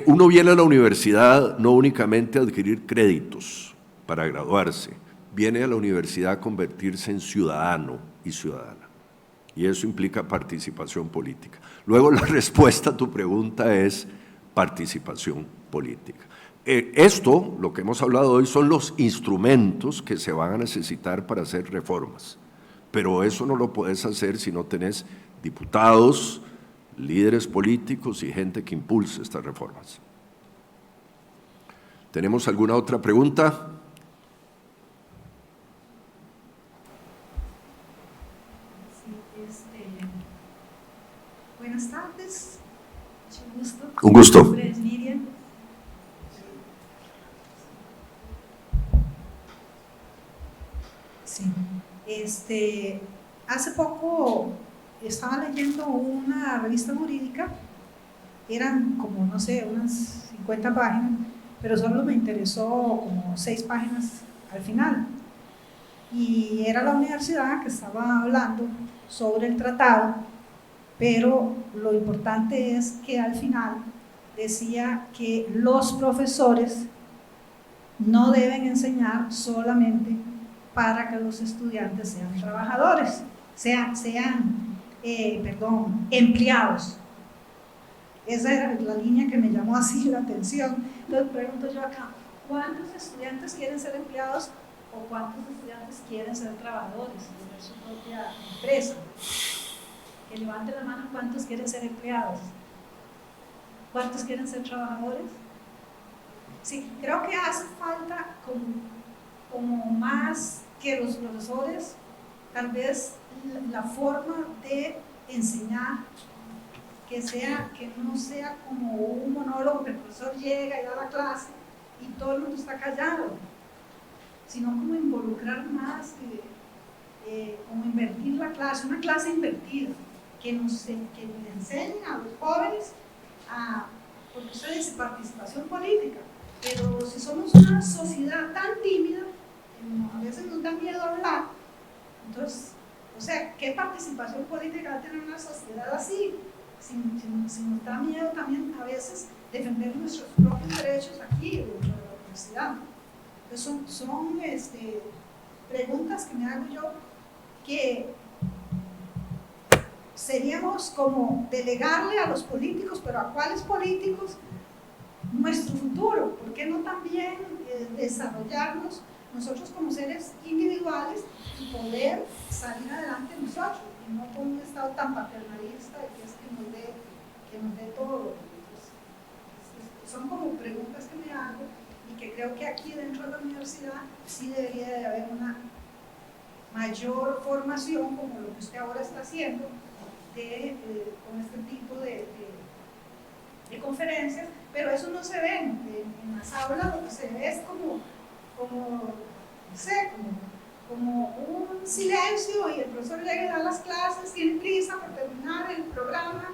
uno viene a la universidad no únicamente a adquirir créditos para graduarse, viene a la universidad a convertirse en ciudadano y ciudadana. Y eso implica participación política. Luego, la respuesta a tu pregunta es participación política. Esto, lo que hemos hablado hoy, son los instrumentos que se van a necesitar para hacer reformas. Pero eso no lo puedes hacer si no tenés diputados, líderes políticos y gente que impulse estas reformas. ¿Tenemos alguna otra pregunta? Buenas tardes, mucho gusto. Un gusto. Mi nombre es Miriam. Sí. Hace poco estaba leyendo una revista jurídica, eran como, no sé, unas 50 páginas, pero solo me interesó como 6 páginas al final. Y era la universidad que estaba hablando sobre el tratado, pero lo importante es que al final decía que los profesores no deben enseñar solamente para que los estudiantes sean trabajadores, sean empleados. Esa era la línea que me llamó así la atención. Entonces pregunto yo acá, ¿cuántos estudiantes quieren ser empleados o cuántos estudiantes quieren ser trabajadores, tener su propia empresa? Que levanten la mano, ¿cuántos quieren ser empleados? ¿Cuántos quieren ser trabajadores? Sí, creo que hace falta como más que los profesores, tal vez la forma de enseñar, que no sea como un monólogo que el profesor llega y da la clase y todo el mundo está callado, sino como involucrar más, como invertir la clase, una clase invertida, que le enseñen a los jóvenes porque usted dice participación política, pero si somos una sociedad tan tímida, a veces nos da miedo hablar, entonces, o sea, ¿qué participación política va a tener una sociedad así? Si nos da miedo también a veces defender nuestros propios derechos aquí dentro de la universidad. Entonces son preguntas que me hago yo, que seríamos como delegarle a los políticos, pero ¿a cuáles políticos? Nuestro futuro. ¿Por qué no también desarrollarnos nosotros como seres individuales y poder salir adelante nosotros, y no con un estado tan paternalista que es que nos dé todo? Entonces, son como preguntas que me hago, y que creo que aquí dentro de la universidad sí debería de haber una mayor formación, como lo que usted ahora está haciendo, con este tipo de conferencias, pero eso no se ve en las aulas. Lo que se ve es como no sé, como un silencio, y el profesor llega a las clases, tiene prisa por terminar el programa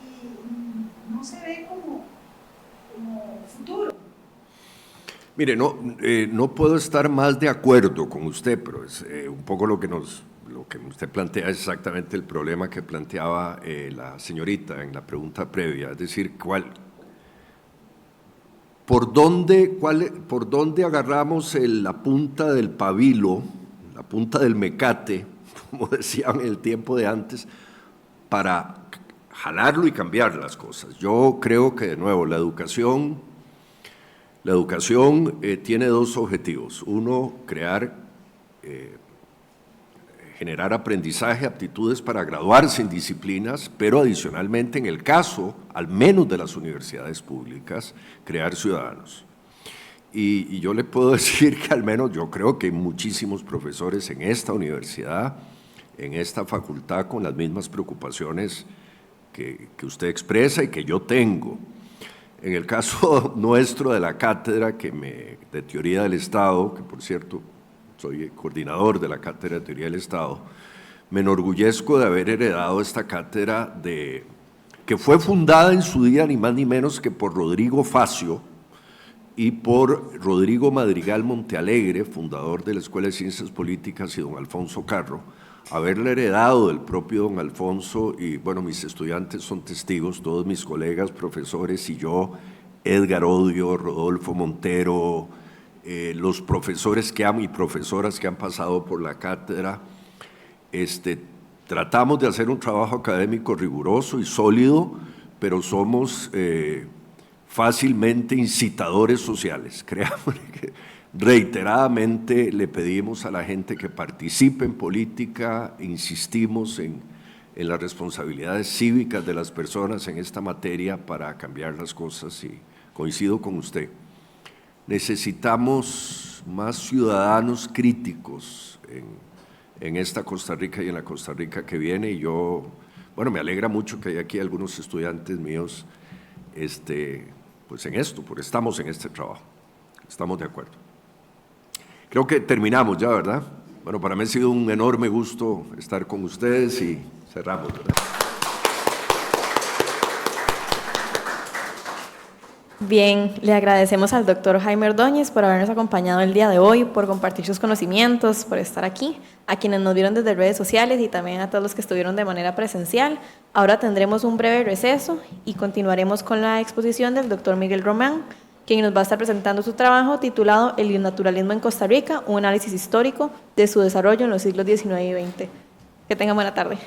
y no se ve como futuro. Mire, no puedo estar más de acuerdo con usted, pero es un poco lo que usted plantea es exactamente el problema que planteaba la señorita en la pregunta previa, es decir, ¿por dónde agarramos la punta del pabilo, la punta del mecate, como decían en el tiempo de antes, para jalarlo y cambiar las cosas? Yo creo que, de nuevo, la educación tiene dos objetivos. Uno, generar aprendizaje, aptitudes para graduarse en disciplinas, pero adicionalmente, en el caso, al menos de las universidades públicas, crear ciudadanos. Y yo le puedo decir que al menos yo creo que hay muchísimos profesores en esta universidad, en esta facultad, con las mismas preocupaciones que usted expresa y que yo tengo. En el caso nuestro de la cátedra de Teoría del Estado, que por cierto soy coordinador de la Cátedra de Teoría del Estado, me enorgullezco de haber heredado esta cátedra que fue fundada en su día ni más ni menos que por Rodrigo Facio y por Rodrigo Madrigal Montealegre, fundador de la Escuela de Ciencias Políticas, y don Alfonso Carro. Haberle heredado del propio don Alfonso, y bueno, mis estudiantes son testigos, todos mis colegas, profesores y yo, Edgar Odio, Rodolfo Montero, los profesores y profesoras que han pasado por la cátedra, tratamos de hacer un trabajo académico riguroso y sólido, pero somos fácilmente incitadores sociales. Créanme que reiteradamente le pedimos a la gente que participe en política, insistimos en las responsabilidades cívicas de las personas en esta materia para cambiar las cosas, y coincido con usted. Necesitamos más ciudadanos críticos en esta Costa Rica y en la Costa Rica que viene, y me alegra mucho que hay aquí algunos estudiantes míos pues en esto, porque estamos en este trabajo, estamos de acuerdo. Creo que terminamos ya, ¿verdad? Bueno, para mí ha sido un enorme gusto estar con ustedes y cerramos, ¿verdad? Bien, le agradecemos al doctor Jaime Ordóñez por habernos acompañado el día de hoy, por compartir sus conocimientos, por estar aquí, a quienes nos vieron desde redes sociales y también a todos los que estuvieron de manera presencial. Ahora tendremos un breve receso y continuaremos con la exposición del doctor Miguel Román, quien nos va a estar presentando su trabajo titulado El naturalismo en Costa Rica, un análisis histórico de su desarrollo en los siglos XIX y XX. Que tengan buena tarde.